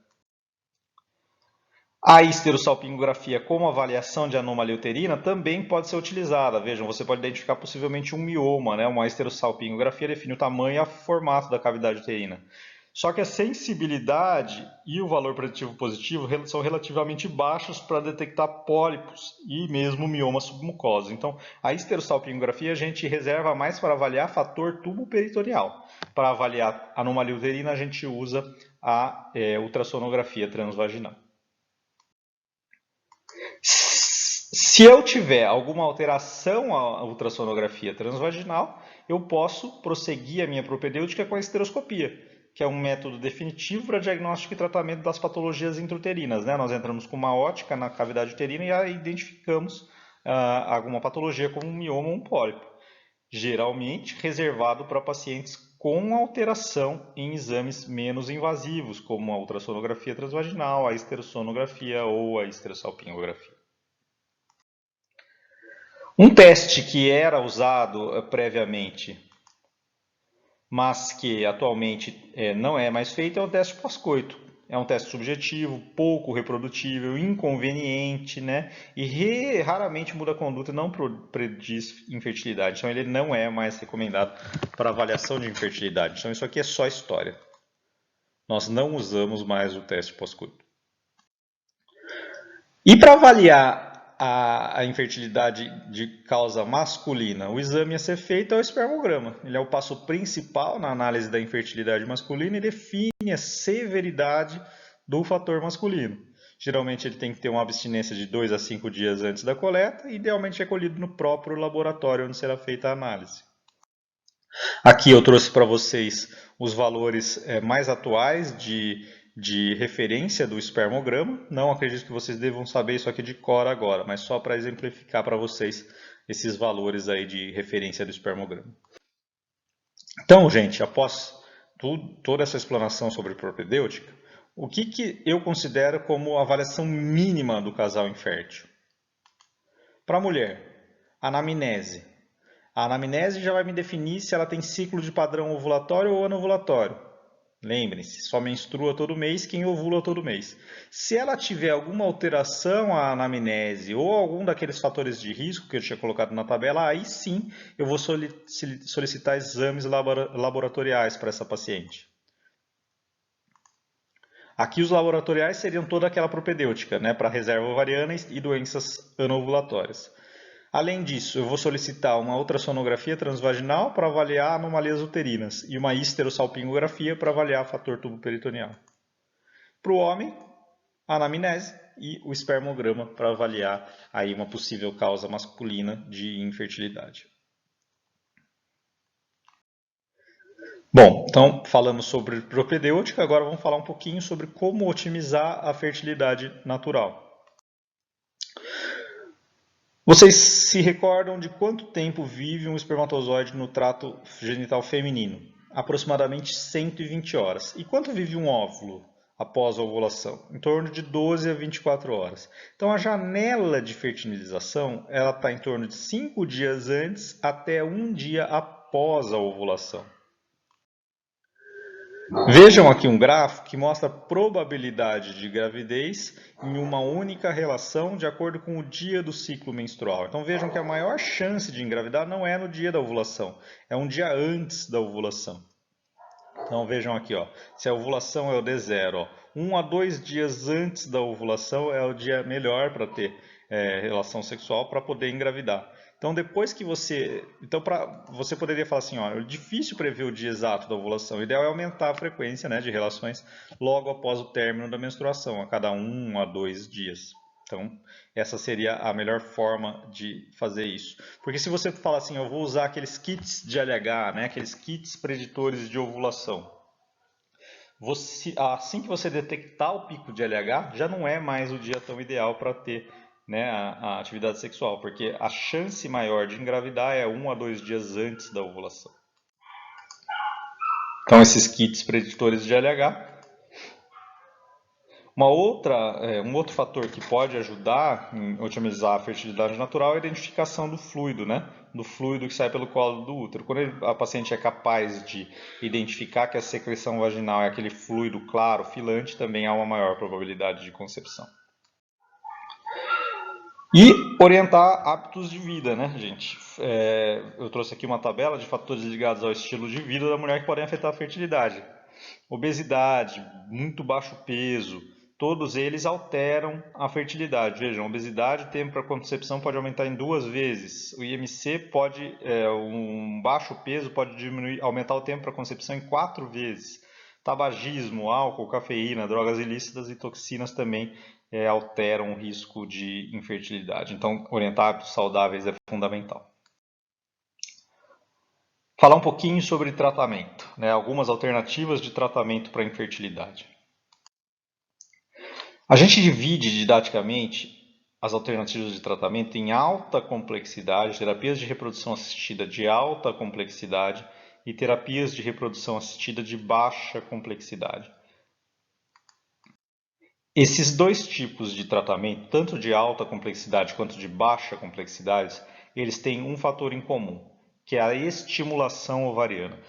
A esterossalpingografia como avaliação de anomalia uterina também pode ser utilizada. Vejam, você pode identificar possivelmente um mioma, né? Uma esterossalpingografia define o tamanho e o formato da cavidade uterina. Só que a sensibilidade e o valor preditivo positivo são relativamente baixos para detectar pólipos e mesmo mioma submucosa. Então, a esterossalpingografia a gente reserva mais para avaliar fator tubo peritoneal. Para avaliar anomalia uterina, a gente usa a ultrassonografia transvaginal. Se eu tiver alguma alteração à ultrassonografia transvaginal, eu posso prosseguir a minha propedêutica com a esteroscopia, que é um método definitivo para diagnóstico e tratamento das patologias intrauterinas, né? Nós entramos com uma ótica na cavidade uterina e aí identificamos alguma patologia como um mioma ou um pólipo, geralmente reservado para pacientes com alteração em exames menos invasivos, como a ultrassonografia transvaginal, a esterosonografia ou a esterossalpingografia. Um teste que era usado previamente, mas que atualmente não é mais feito, é o teste pós-coito. É um teste subjetivo, pouco reprodutível, inconveniente, né? E raramente muda a conduta e não prediz infertilidade. Então ele não é mais recomendado para avaliação de infertilidade. Então isso aqui é só história. Nós não usamos mais o teste pós-coito. E para avaliar a infertilidade de causa masculina, o exame a ser feito é o espermograma. Ele é o passo principal na análise da infertilidade masculina e define a severidade do fator masculino. Geralmente ele tem que ter uma abstinência de 2 a 5 dias antes da coleta e idealmente é colhido no próprio laboratório onde será feita a análise. Aqui eu trouxe para vocês os valores mais atuais de referência do espermograma. Não acredito que vocês devam saber isso aqui de cor agora, mas só para exemplificar para vocês esses valores aí de referência do espermograma. Então, gente, após toda essa explanação sobre propedêutica, o que eu considero como a avaliação mínima do casal infértil? Para a mulher, anamnese. A anamnese já vai me definir se ela tem ciclo de padrão ovulatório ou anovulatório. Lembrem-se, só menstrua todo mês quem ovula todo mês. Se ela tiver alguma alteração à anamnese ou algum daqueles fatores de risco que eu tinha colocado na tabela, aí sim eu vou solicitar exames laboratoriais para essa paciente. Aqui os laboratoriais seriam toda aquela propedêutica, né, para reserva ovariana e doenças anovulatórias. Além disso, eu vou solicitar uma ultrassonografia transvaginal para avaliar anomalias uterinas e uma histerosalpingografia para avaliar fator tubo peritoneal. Para o homem, a anamnese e o espermograma para avaliar aí uma possível causa masculina de infertilidade. Bom, então falamos sobre propedêutica, agora vamos falar um pouquinho sobre como otimizar a fertilidade natural. Vocês se recordam de quanto tempo vive um espermatozoide no trato genital feminino? Aproximadamente 120 horas. E quanto vive um óvulo após a ovulação? Em torno de 12 a 24 horas. Então a janela de fertilização está em torno de 5 dias antes até 1 dia após a ovulação. Vejam aqui um gráfico que mostra a probabilidade de gravidez em uma única relação de acordo com o dia do ciclo menstrual. Então vejam que a maior chance de engravidar não é no dia da ovulação, é um dia antes da ovulação. Então vejam aqui, ó, se a ovulação é o D0, 1 a 2 dias antes da ovulação é o dia melhor para ter relação sexual para poder engravidar. Então depois que você poderia falar assim, ó, é difícil prever o dia exato da ovulação. O ideal é aumentar a frequência, né, de relações logo após o término da menstruação, a cada 1 a 2 dias. Então essa seria a melhor forma de fazer isso. Porque se você falar assim, eu vou usar aqueles kits de LH, né, aqueles kits preditores de ovulação. Assim que você detectar o pico de LH, já não é mais o dia tão ideal para ter, né, a atividade sexual, porque a chance maior de engravidar é 1 a 2 dias antes da ovulação. Então esses kits preditores de LH. Um outro fator que pode ajudar em otimizar a fertilidade natural é a identificação do fluido, né? Do fluido que sai pelo colo do útero. Quando a paciente é capaz de identificar que a secreção vaginal é aquele fluido claro, filante, também há uma maior probabilidade de concepção. E orientar hábitos de vida, né, gente? Eu trouxe aqui uma tabela de fatores ligados ao estilo de vida da mulher que podem afetar a fertilidade. Obesidade, muito baixo peso, todos eles alteram a fertilidade. Vejam, obesidade, o tempo para concepção pode aumentar em 2 vezes. O IMC um baixo peso pode aumentar o tempo para concepção em 4 vezes. Tabagismo, álcool, cafeína, drogas ilícitas e toxinas também alteram o risco de infertilidade. Então, orientar hábitos saudáveis é fundamental. Falar um pouquinho sobre tratamento, né? Algumas alternativas de tratamento para a infertilidade. A gente divide didaticamente as alternativas de tratamento em alta complexidade, terapias de reprodução assistida de alta complexidade e terapias de reprodução assistida de baixa complexidade. Esses dois tipos de tratamento, tanto de alta complexidade quanto de baixa complexidade, eles têm um fator em comum, que é a estimulação ovariana.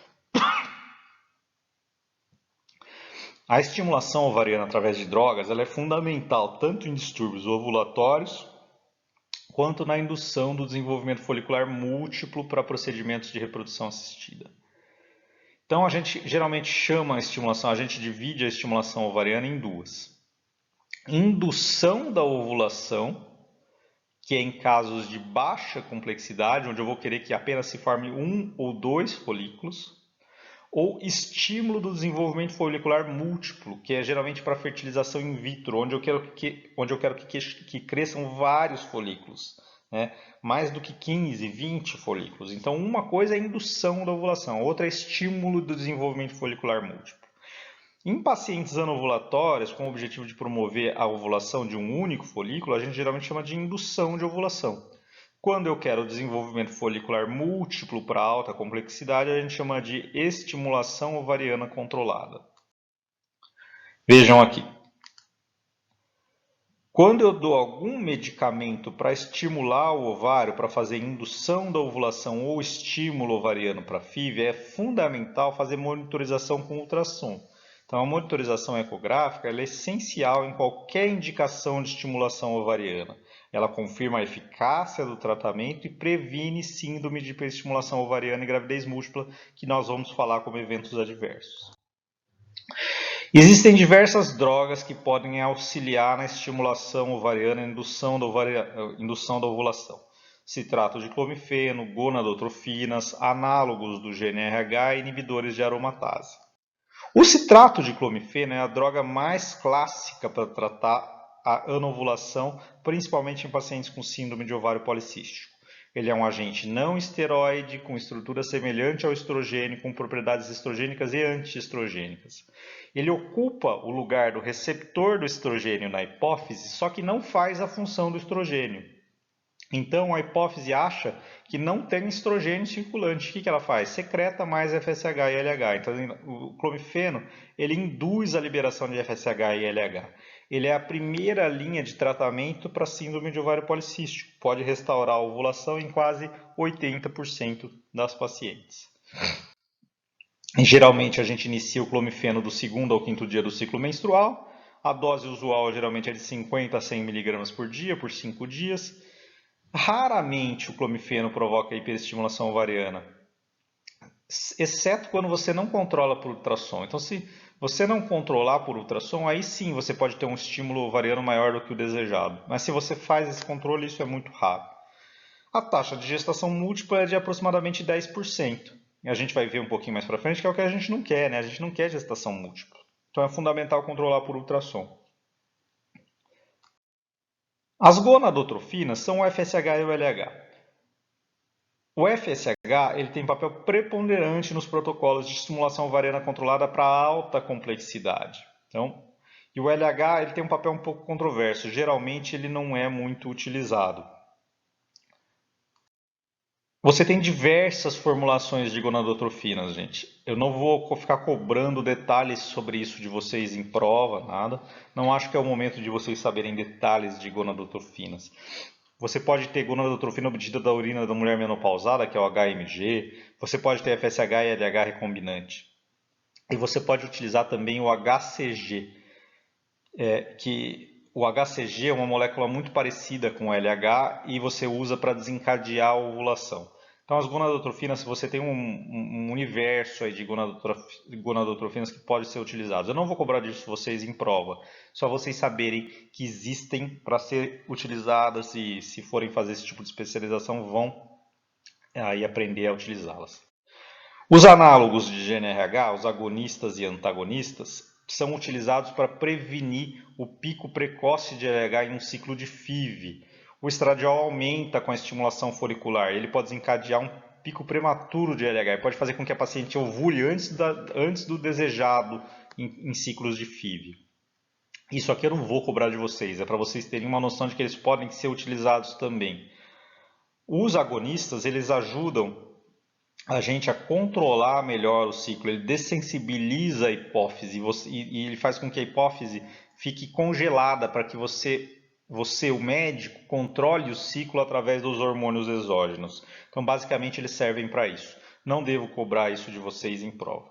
A estimulação ovariana através de drogas ela é fundamental tanto em distúrbios ovulatórios quanto na indução do desenvolvimento folicular múltiplo para procedimentos de reprodução assistida. Então a gente geralmente chama a estimulação, a gente divide a estimulação ovariana em duas. Indução da ovulação, que é em casos de baixa complexidade, onde eu vou querer que apenas se forme 1 ou 2 folículos, ou estímulo do desenvolvimento folicular múltiplo, que é geralmente para fertilização in vitro, onde eu quero que cresçam vários folículos, né? Mais do que 15, 20 folículos. Então, uma coisa é indução da ovulação, outra é estímulo do desenvolvimento folicular múltiplo. Em pacientes anovulatórias, com o objetivo de promover a ovulação de um único folículo, a gente geralmente chama de indução de ovulação. Quando eu quero desenvolvimento folicular múltiplo para alta complexidade, a gente chama de estimulação ovariana controlada. Vejam aqui. Quando eu dou algum medicamento para estimular o ovário, para fazer indução da ovulação ou estímulo ovariano para FIV, é fundamental fazer monitorização com ultrassom. Então, a monitorização ecográfica é essencial em qualquer indicação de estimulação ovariana. Ela confirma a eficácia do tratamento e previne síndrome de hiperestimulação ovariana e gravidez múltipla, que nós vamos falar como eventos adversos. Existem diversas drogas que podem auxiliar na estimulação ovariana e indução da ovulação. Citrato de clomifeno, gonadotrofinas, análogos do GnRH e inibidores de aromatase. O citrato de clomifeno é a droga mais clássica para tratar a anovulação, principalmente em pacientes com síndrome de ovário policístico. Ele é um agente não esteroide, com estrutura semelhante ao estrogênio, com propriedades estrogênicas e antiestrogênicas. Ele ocupa o lugar do receptor do estrogênio na hipófise, só que não faz a função do estrogênio. Então, a hipófise acha que não tem estrogênio circulante. O que ela faz? Secreta mais FSH e LH. Então, o clomifeno ele induz a liberação de FSH e LH. Ele é a primeira linha de tratamento para síndrome de ovário policístico. Pode restaurar a ovulação em quase 80% das pacientes. E, geralmente, a gente inicia o clomifeno do 2º ao 5º dia do ciclo menstrual. A dose usual geralmente é de 50 a 100 mg por dia, por 5 dias. Raramente o clomifeno provoca hiperestimulação ovariana, exceto quando você não controla por ultrassom. Então, se você não controlar por ultrassom, aí sim você pode ter um estímulo ovariano maior do que o desejado. Mas se você faz esse controle, isso é muito raro. A taxa de gestação múltipla é de aproximadamente 10%. E a gente vai ver um pouquinho mais para frente que é o que a gente não quer, né? A gente não quer gestação múltipla. Então é fundamental controlar por ultrassom. As gonadotrofinas são o FSH e o LH. O FSH ele tem papel preponderante nos protocolos de estimulação ovariana controlada para alta complexidade. Então, e o LH ele tem um papel um pouco controverso. Geralmente ele não é muito utilizado. Você tem diversas formulações de gonadotrofinas, gente. Eu não vou ficar cobrando detalhes sobre isso de vocês em prova, nada. Não acho que é o momento de vocês saberem detalhes de gonadotrofinas. Você pode ter gonadotrofina obtida da urina da mulher menopausada, que é o HMG. Você pode ter FSH e LH recombinante. E você pode utilizar também o HCG, que o HCG é uma molécula muito parecida com o LH e você usa para desencadear a ovulação. Então, as gonadotrofinas, se você tem um universo aí de gonadotrofinas que pode ser utilizados. Eu não vou cobrar disso vocês em prova, só vocês saberem que existem para ser utilizadas e se forem fazer esse tipo de especialização vão aí aprender a utilizá-las. Os análogos de GnRH, os agonistas e antagonistas, são utilizados para prevenir o pico precoce de LH em um ciclo de FIV. O estradiol aumenta com a estimulação folicular, ele pode desencadear um pico prematuro de LH, pode fazer com que a paciente ovule antes do desejado em ciclos de FIV. Isso aqui eu não vou cobrar de vocês, é para vocês terem uma noção de que eles podem ser utilizados também. Os agonistas, eles ajudam a gente a controlar melhor o ciclo, ele dessensibiliza a hipófise e ele faz com que a hipófise fique congelada para que você, o médico, controle o ciclo através dos hormônios exógenos. Então, basicamente, eles servem para isso. Não devo cobrar isso de vocês em prova.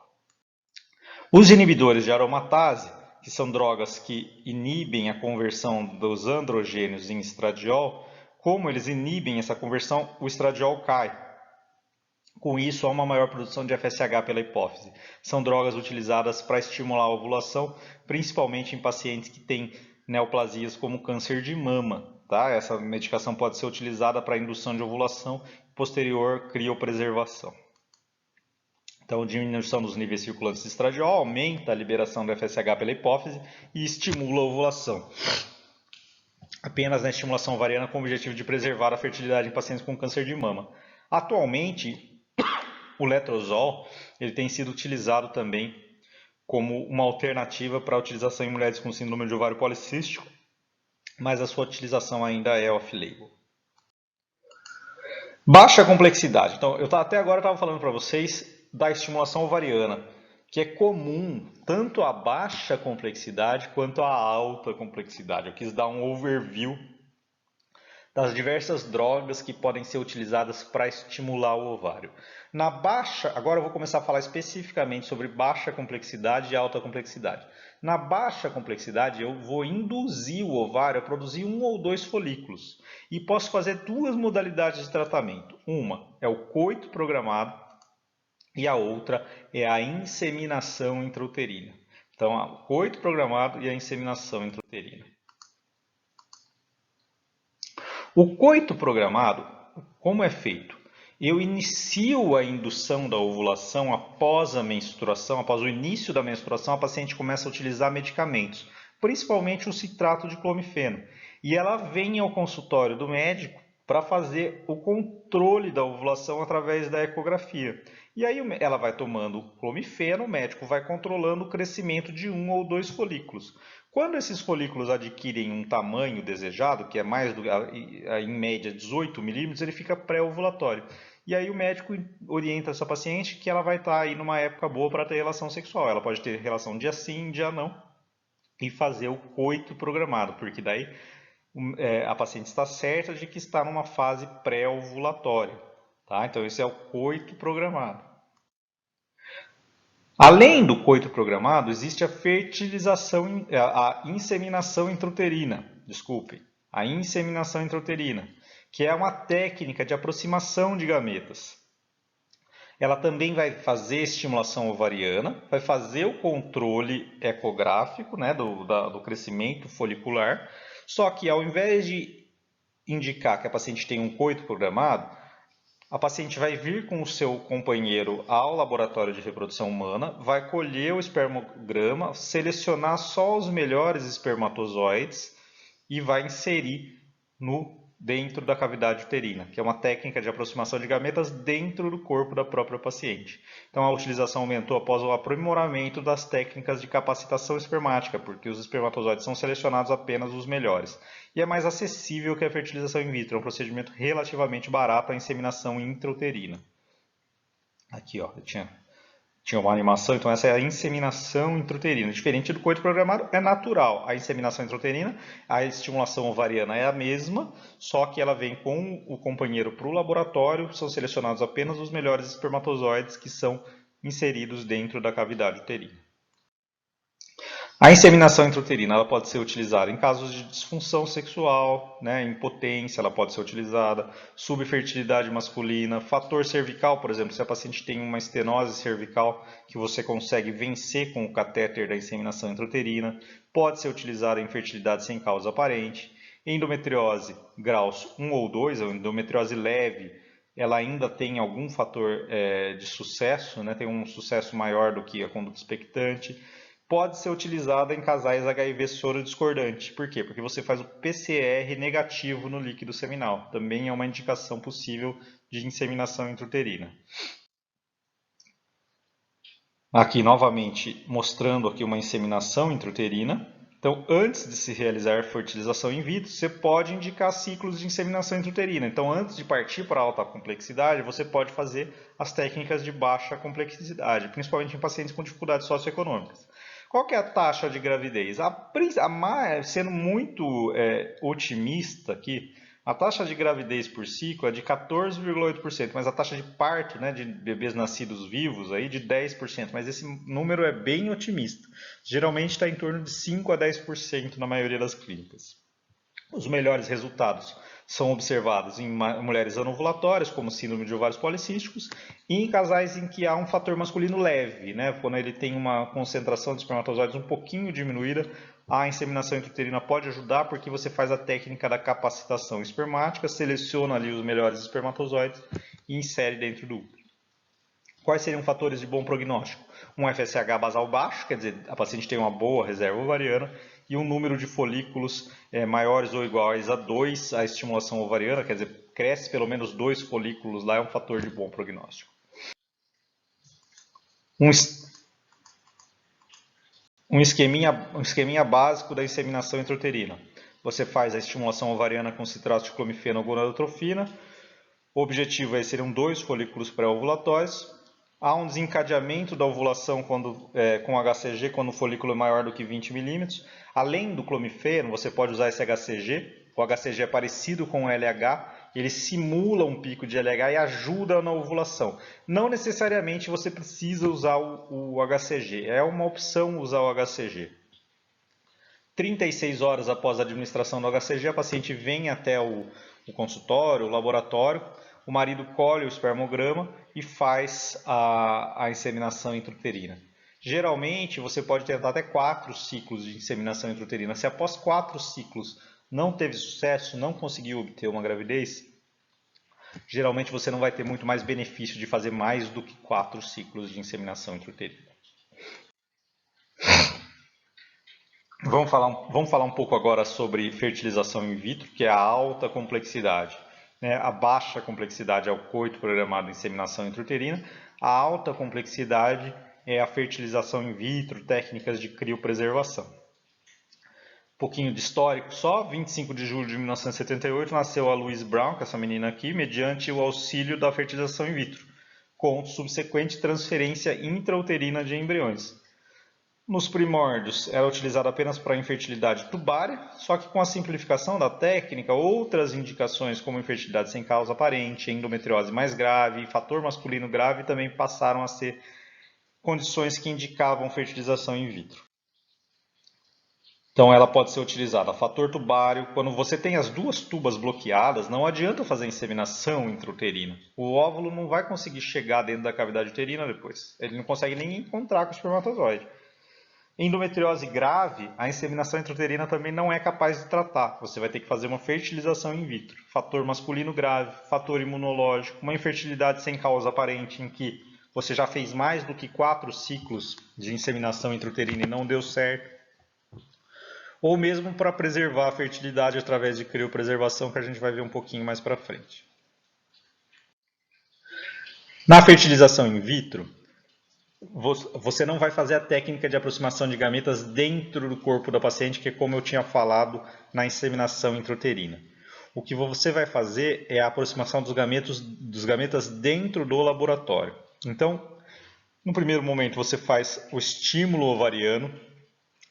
Os inibidores de aromatase, que são drogas que inibem a conversão dos androgênios em estradiol, como eles inibem essa conversão, o estradiol cai. Com isso, há uma maior produção de FSH pela hipófise. São drogas utilizadas para estimular a ovulação, principalmente em pacientes que têm neoplasias como câncer de mama. Tá? Essa medicação pode ser utilizada para indução de ovulação e posterior criopreservação. Então, diminuição dos níveis circulantes de estradiol aumenta a liberação do FSH pela hipófise e estimula a ovulação. Apenas na estimulação ovariana com o objetivo de preservar a fertilidade em pacientes com câncer de mama. Atualmente, o letrozol ele tem sido utilizado também como uma alternativa para a utilização em mulheres com síndrome de ovário policístico, mas a sua utilização ainda é off-label. Baixa complexidade. Então, até agora estava falando para vocês da estimulação ovariana, que é comum tanto a baixa complexidade quanto a alta complexidade. Eu quis dar um overview das diversas drogas que podem ser utilizadas para estimular o ovário. Na baixa, agora eu vou começar a falar especificamente sobre baixa complexidade e alta complexidade. Na baixa complexidade, eu vou induzir o ovário a produzir 1 ou 2 folículos. E posso fazer 2 modalidades de tratamento. Uma é o coito programado e a outra é a inseminação intrauterina. Então, o coito programado e a inseminação intrauterina. O coito programado, como é feito? Eu inicio a indução da ovulação após a menstruação, após o início da menstruação, a paciente começa a utilizar medicamentos, principalmente o citrato de clomifeno. E ela vem ao consultório do médico para fazer o controle da ovulação através da ecografia. E aí ela vai tomando clomifeno, o médico vai controlando o crescimento de 1 ou 2 folículos. Quando esses folículos adquirem um tamanho desejado, que é mais em média 18 milímetros, ele fica pré-ovulatório. E aí o médico orienta essa paciente que ela vai estar aí numa época boa para ter relação sexual. Ela pode ter relação dia sim, dia não, e fazer o coito programado, porque daí a paciente está certa de que está numa fase pré-ovulatória. Tá? Então esse é o coito programado. Além do coito programado, existe a fertilização, a inseminação intrauterina, a inseminação intrauterina, que é uma técnica de aproximação de gametas. Ela também vai fazer estimulação ovariana, vai fazer o controle ecográfico, né, do crescimento folicular, só que ao invés de indicar que a paciente tem um coito programado, a paciente vai vir com o seu companheiro ao laboratório de reprodução humana, vai colher o espermograma, selecionar só os melhores espermatozoides e vai inserir dentro da cavidade uterina, que é uma técnica de aproximação de gametas dentro do corpo da própria paciente. Então a utilização aumentou após o aprimoramento das técnicas de capacitação espermática, porque os espermatozoides são selecionados apenas os melhores. E é mais acessível que a fertilização in vitro, é um procedimento relativamente barato, a inseminação intrauterina. Aqui, ó, tinha uma animação, então essa é a inseminação intrauterina. Diferente do coito programado, é natural. A inseminação intrauterina, a estimulação ovariana é a mesma, só que ela vem com o companheiro para o laboratório, são selecionados apenas os melhores espermatozoides que são inseridos dentro da cavidade uterina. A inseminação intrauterina ela pode ser utilizada em casos de disfunção sexual, né, impotência, ela pode ser utilizada, subfertilidade masculina, fator cervical, por exemplo, se a paciente tem uma estenose cervical que você consegue vencer com o catéter da inseminação intrauterina, pode ser utilizada em fertilidade sem causa aparente, endometriose graus 1 ou 2, a endometriose leve, ela ainda tem algum fator de sucesso, né, tem um sucesso maior do que a conduta expectante. Pode ser utilizada em casais HIV soro discordante. Por quê? Porque você faz o PCR negativo no líquido seminal. Também é uma indicação possível de inseminação intrauterina. Aqui novamente mostrando aqui uma inseminação intrauterina. Então, antes de se realizar fertilização in vitro, você pode indicar ciclos de inseminação intrauterina. Então, antes de partir para a alta complexidade, você pode fazer as técnicas de baixa complexidade, principalmente em pacientes com dificuldades socioeconômicas. Qual que é a taxa de gravidez? Sendo muito otimista aqui, a taxa de gravidez por ciclo é de 14,8%, mas a taxa de parto, né, de bebês nascidos vivos aí de 10%, mas esse número é bem otimista. Geralmente está em torno de 5 a 10% na maioria das clínicas. Os melhores resultados são observados em mulheres anovulatórias, como síndrome de ovários policísticos, e em casais em que há um fator masculino leve, né? Quando ele tem uma concentração de espermatozoides um pouquinho diminuída, a inseminação intrauterina pode ajudar porque você faz a técnica da capacitação espermática, seleciona ali os melhores espermatozoides e insere dentro do útero. Quais seriam fatores de bom prognóstico? Um FSH basal baixo, quer dizer, a paciente tem uma boa reserva ovariana, e um número de folículos maiores ou iguais a 2 à estimulação ovariana, quer dizer, cresce pelo menos 2 folículos lá, é um fator de bom prognóstico. Um esqueminha básico da inseminação intrauterina. Você faz a estimulação ovariana com citrato de clomifeno ou gonadotrofina. O objetivo seriam 2 folículos pré-ovulatórios. Há um desencadeamento da ovulação com HCG quando o folículo é maior do que 20 milímetros. Além do clomifeno, você pode usar esse HCG. O HCG é parecido com o LH, ele simula um pico de LH e ajuda na ovulação. Não necessariamente você precisa usar o HCG, é uma opção usar o HCG. 36 horas após a administração do HCG, a paciente vem até o consultório, o laboratório, o marido colhe o espermograma e faz a inseminação intrauterina. Geralmente, você pode tentar até 4 ciclos de inseminação intrauterina. Se após 4 ciclos não teve sucesso, não conseguiu obter uma gravidez, geralmente você não vai ter muito mais benefício de fazer mais do que 4 ciclos de inseminação intrauterina. Vamos falar um pouco agora sobre fertilização in vitro, que é a alta complexidade. A baixa complexidade é o coito programado de inseminação intrauterina. A alta complexidade é a fertilização in vitro, técnicas de criopreservação. Um pouquinho de histórico só, 25 de julho de 1978 nasceu a Louise Brown, que é essa menina aqui, mediante o auxílio da fertilização in vitro, com subsequente transferência intrauterina de embriões. Nos primórdios era utilizado apenas para infertilidade tubária, só que com a simplificação da técnica, outras indicações como infertilidade sem causa aparente, endometriose mais grave e fator masculino grave também passaram a ser condições que indicavam fertilização in vitro. Então ela pode ser utilizada, fator tubário, quando você tem as 2 tubas bloqueadas, não adianta fazer inseminação intrauterina. O óvulo não vai conseguir chegar dentro da cavidade uterina depois, ele não consegue nem encontrar com o espermatozoide. Endometriose grave, a inseminação intrauterina também não é capaz de tratar. Você vai ter que fazer uma fertilização in vitro. Fator masculino grave, fator imunológico, uma infertilidade sem causa aparente em que você já fez mais do que 4 ciclos de inseminação intrauterina e não deu certo. Ou mesmo para preservar a fertilidade através de criopreservação, que a gente vai ver um pouquinho mais para frente. Na fertilização in vitro, você não vai fazer a técnica de aproximação de gametas dentro do corpo da paciente, que é como eu tinha falado na inseminação intrauterina. O que você vai fazer é a aproximação dos gametas dentro do laboratório. Então, no primeiro momento você faz o estímulo ovariano,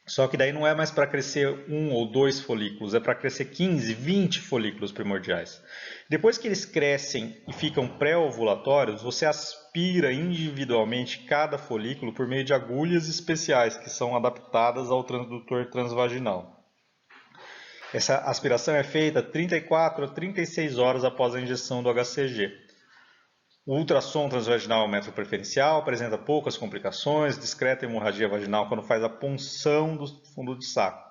só que daí não é mais para crescer 1 ou 2 folículos, é para crescer 15, 20 folículos primordiais. Depois que eles crescem e ficam pré-ovulatórios, você aspira individualmente cada folículo por meio de agulhas especiais que são adaptadas ao transdutor transvaginal. Essa aspiração é feita 34 a 36 horas após a injeção do HCG. O ultrassom transvaginal é um método preferencial, apresenta poucas complicações, discreta hemorragia vaginal quando faz a punção do fundo de saco.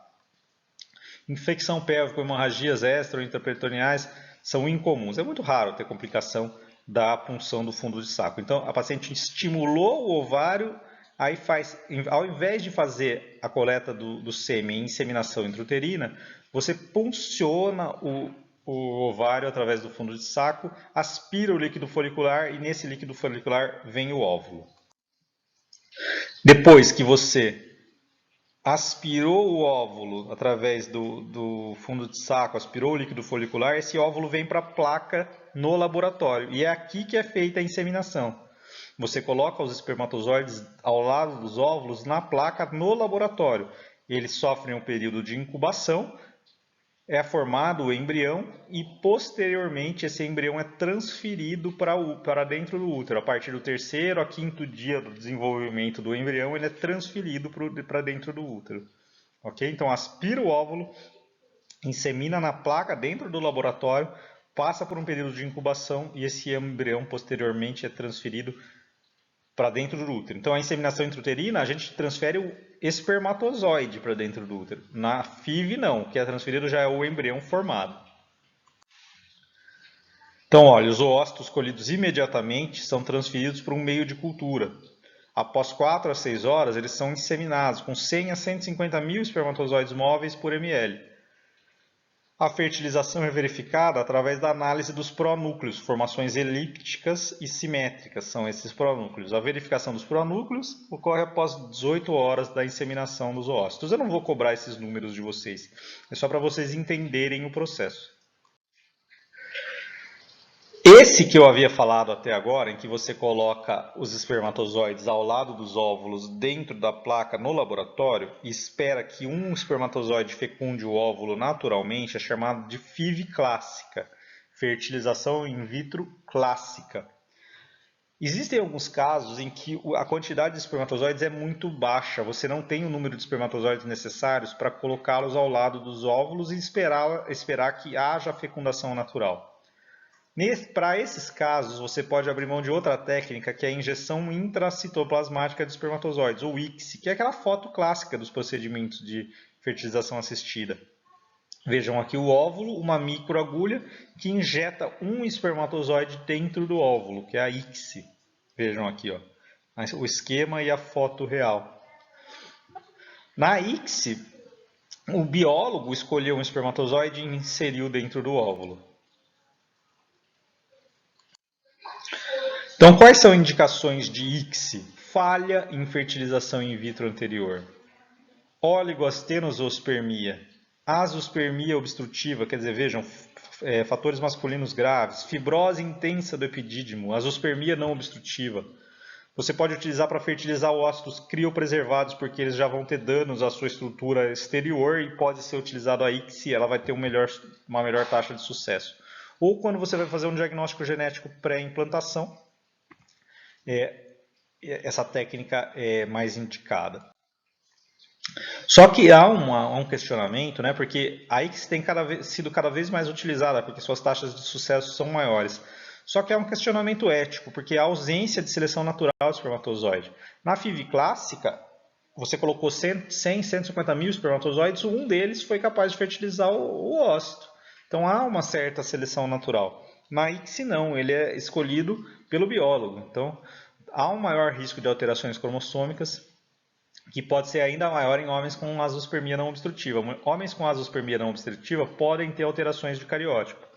Infecção pélvica, hemorragias extra ou intraperitoneais são incomuns. É muito raro ter complicação da punção do fundo de saco. Então, a paciente estimulou o ovário, aí ao invés de fazer a coleta do sêmen em inseminação intrauterina, você punciona o ovário através do fundo de saco, aspira o líquido folicular e nesse líquido folicular vem o óvulo. Depois que você aspirou o óvulo através do fundo de saco, aspirou o líquido folicular, esse óvulo vem para a placa no laboratório e é aqui que é feita a inseminação. Você coloca os espermatozoides ao lado dos óvulos na placa no laboratório. Eles sofrem um período de incubação, é formado o embrião e posteriormente esse embrião é transferido para dentro do útero. A partir do 3º a 5º dia do desenvolvimento do embrião, ele é transferido para dentro do útero. Okay? Então aspira o óvulo, insemina na placa dentro do laboratório, passa por um período de incubação e esse embrião posteriormente é transferido para dentro do útero. Então a inseminação intrauterina, a gente transfere o espermatozoide para dentro do útero. Na FIV não, o que é transferido já é o embrião formado. Então, olha, os oócitos colhidos imediatamente são transferidos para um meio de cultura. Após 4 a 6 horas, eles são inseminados com 100 a 150 mil espermatozoides móveis por ml. A fertilização é verificada através da análise dos pronúcleos, formações elípticas e simétricas são esses pronúcleos. A verificação dos pronúcleos ocorre após 18 horas da inseminação dos oócitos. Eu não vou cobrar esses números de vocês, é só para vocês entenderem o processo. Esse que eu havia falado até agora, em que você coloca os espermatozoides ao lado dos óvulos dentro da placa no laboratório e espera que um espermatozoide fecunde o óvulo naturalmente, é chamado de FIV clássica, fertilização in vitro clássica. Existem alguns casos em que a quantidade de espermatozoides é muito baixa, você não tem o número de espermatozoides necessários para colocá-los ao lado dos óvulos e esperar que haja fecundação natural. Para esses casos, você pode abrir mão de outra técnica, que é a injeção intracitoplasmática de espermatozoides, ou ICSI, que é aquela foto clássica dos procedimentos de fertilização assistida. Vejam aqui o óvulo, uma microagulha que injeta um espermatozoide dentro do óvulo, que é a ICSI. Vejam aqui, ó, o esquema e a foto real. Na ICSI, o biólogo escolheu um espermatozoide e inseriu dentro do óvulo. Então, quais são indicações de ICSI? Falha em fertilização in vitro anterior, oligoastenospermia, azospermia obstrutiva, quer dizer, vejam, fatores masculinos graves, fibrose intensa do epidídimo, azospermia não obstrutiva. Você pode utilizar para fertilizar ócitos criopreservados, porque eles já vão ter danos à sua estrutura exterior e pode ser utilizado a ICSI, ela vai ter uma melhor taxa de sucesso. Ou quando você vai fazer um diagnóstico genético pré-implantação, essa técnica é mais indicada. Só que há um questionamento, né, porque a ICSI tem sido cada vez mais utilizada, porque suas taxas de sucesso são maiores. Só que há um questionamento ético, porque há ausência de seleção natural do espermatozoide. Na FIV clássica, você colocou 100, 150 mil espermatozoides, um deles foi capaz de fertilizar o ócito. Então há uma certa seleção natural. Na ICSI não, ele é escolhido pelo biólogo. Então há um maior risco de alterações cromossômicas, que pode ser ainda maior em homens com azospermia não obstrutiva. Homens com azospermia não obstrutiva podem ter alterações de cariótipo.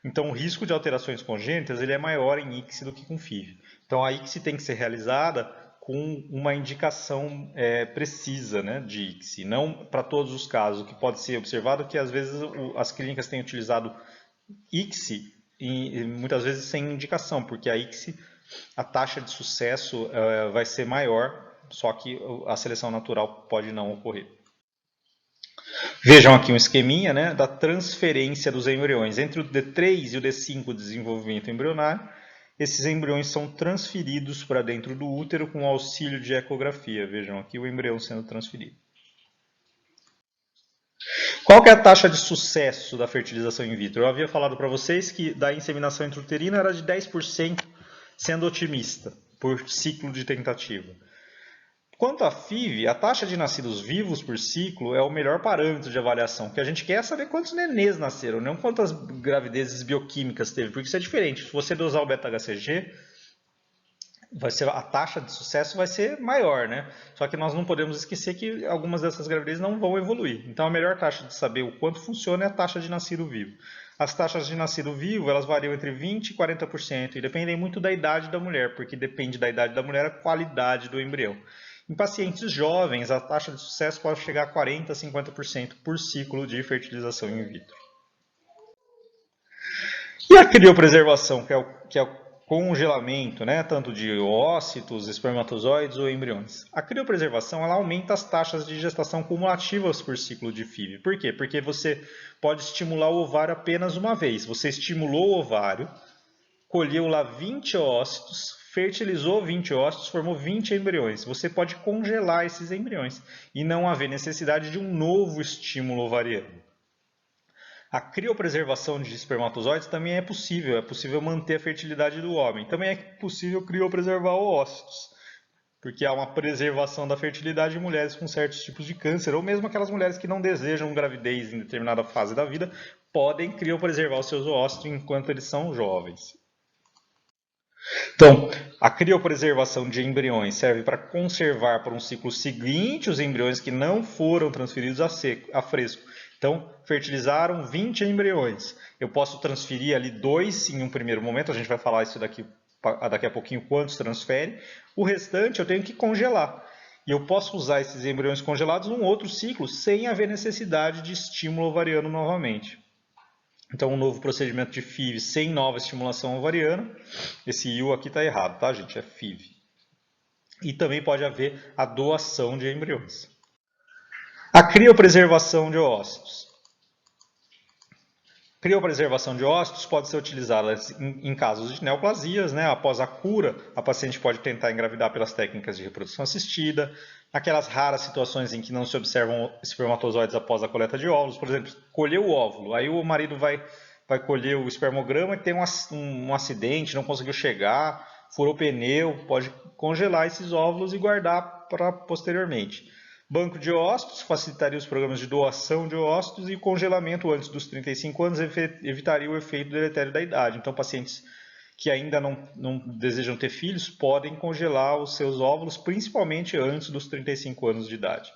Então, o risco de alterações congênitas ele é maior em ICSI do que com FIV. Então, a ICSI tem que ser realizada com uma indicação precisa, né, de ICSI. Não para todos os casos, o que pode ser observado é que às vezes as clínicas têm utilizado ICSI e muitas vezes sem indicação, porque a ICSI, a taxa de sucesso vai ser maior, só que a seleção natural pode não ocorrer. Vejam aqui um esqueminha, né, da transferência dos embriões. Entre o D3 e o D5 desenvolvimento embrionário, esses embriões são transferidos para dentro do útero com auxílio de ecografia. Vejam aqui o embrião sendo transferido. Qual que é a taxa de sucesso da fertilização in vitro? Eu havia falado para vocês que da inseminação intrauterina era de 10%, sendo otimista, por ciclo de tentativa. Quanto à FIV, a taxa de nascidos vivos por ciclo é o melhor parâmetro de avaliação. O que a gente quer é saber quantos nenês nasceram, não quantas gravidezes bioquímicas teve, porque isso é diferente. Se você dosar o beta-HCG, a taxa de sucesso vai ser maior, né? Só que nós não podemos esquecer que algumas dessas gravidezes não vão evoluir. Então a melhor taxa de saber o quanto funciona é a taxa de nascido vivo. As taxas de nascido vivo, elas variam entre 20% e 40% e dependem muito da idade da mulher, porque depende da idade da mulher a qualidade do embrião. Em pacientes jovens, a taxa de sucesso pode chegar a 40% a 50% por ciclo de fertilização in vitro. E a criopreservação, que é o congelamento, né, tanto de ócitos, espermatozoides ou embriões. A criopreservação ela aumenta as taxas de gestação cumulativas por ciclo de FIV. Por quê? Porque você pode estimular o ovário apenas uma vez. Você estimulou o ovário, colheu lá 20 ócitos, fertilizou 20 ócitos, formou 20 embriões. Você pode congelar esses embriões e não haver necessidade de um novo estímulo ovariano. A criopreservação de espermatozoides também é possível manter a fertilidade do homem. Também é possível criopreservar ócitos, porque há uma preservação da fertilidade de mulheres com certos tipos de câncer, ou mesmo aquelas mulheres que não desejam gravidez em determinada fase da vida, podem criopreservar os seus oócitos enquanto eles são jovens. Então, a criopreservação de embriões serve para conservar para um ciclo seguinte os embriões que não foram transferidos a fresco. Então, fertilizaram 20 embriões. Eu posso transferir ali 2 em um primeiro momento, a gente vai falar isso daqui a pouquinho, quantos transfere. O restante eu tenho que congelar. E eu posso usar esses embriões congelados num outro ciclo, sem haver necessidade de estímulo ovariano novamente. Então, um novo procedimento de FIV sem nova estimulação ovariana. Esse IU aqui está errado, tá, gente? É FIV. E também pode haver a doação de embriões. A criopreservação de oócitos. Criopreservação de ócitos pode ser utilizada em casos de neoplasias, né? Após a cura, a paciente pode tentar engravidar pelas técnicas de reprodução assistida. Aquelas raras situações em que não se observam espermatozoides após a coleta de óvulos, por exemplo, colher o óvulo, aí o marido vai colher o espermograma e tem um acidente, não conseguiu chegar, furou o pneu, pode congelar esses óvulos e guardar para posteriormente. Banco de ócitos facilitaria os programas de doação de ócitos e o congelamento antes dos 35 anos evitaria o efeito deletério da idade. Então, pacientes que ainda não desejam ter filhos podem congelar os seus óvulos, principalmente antes dos 35 anos de idade.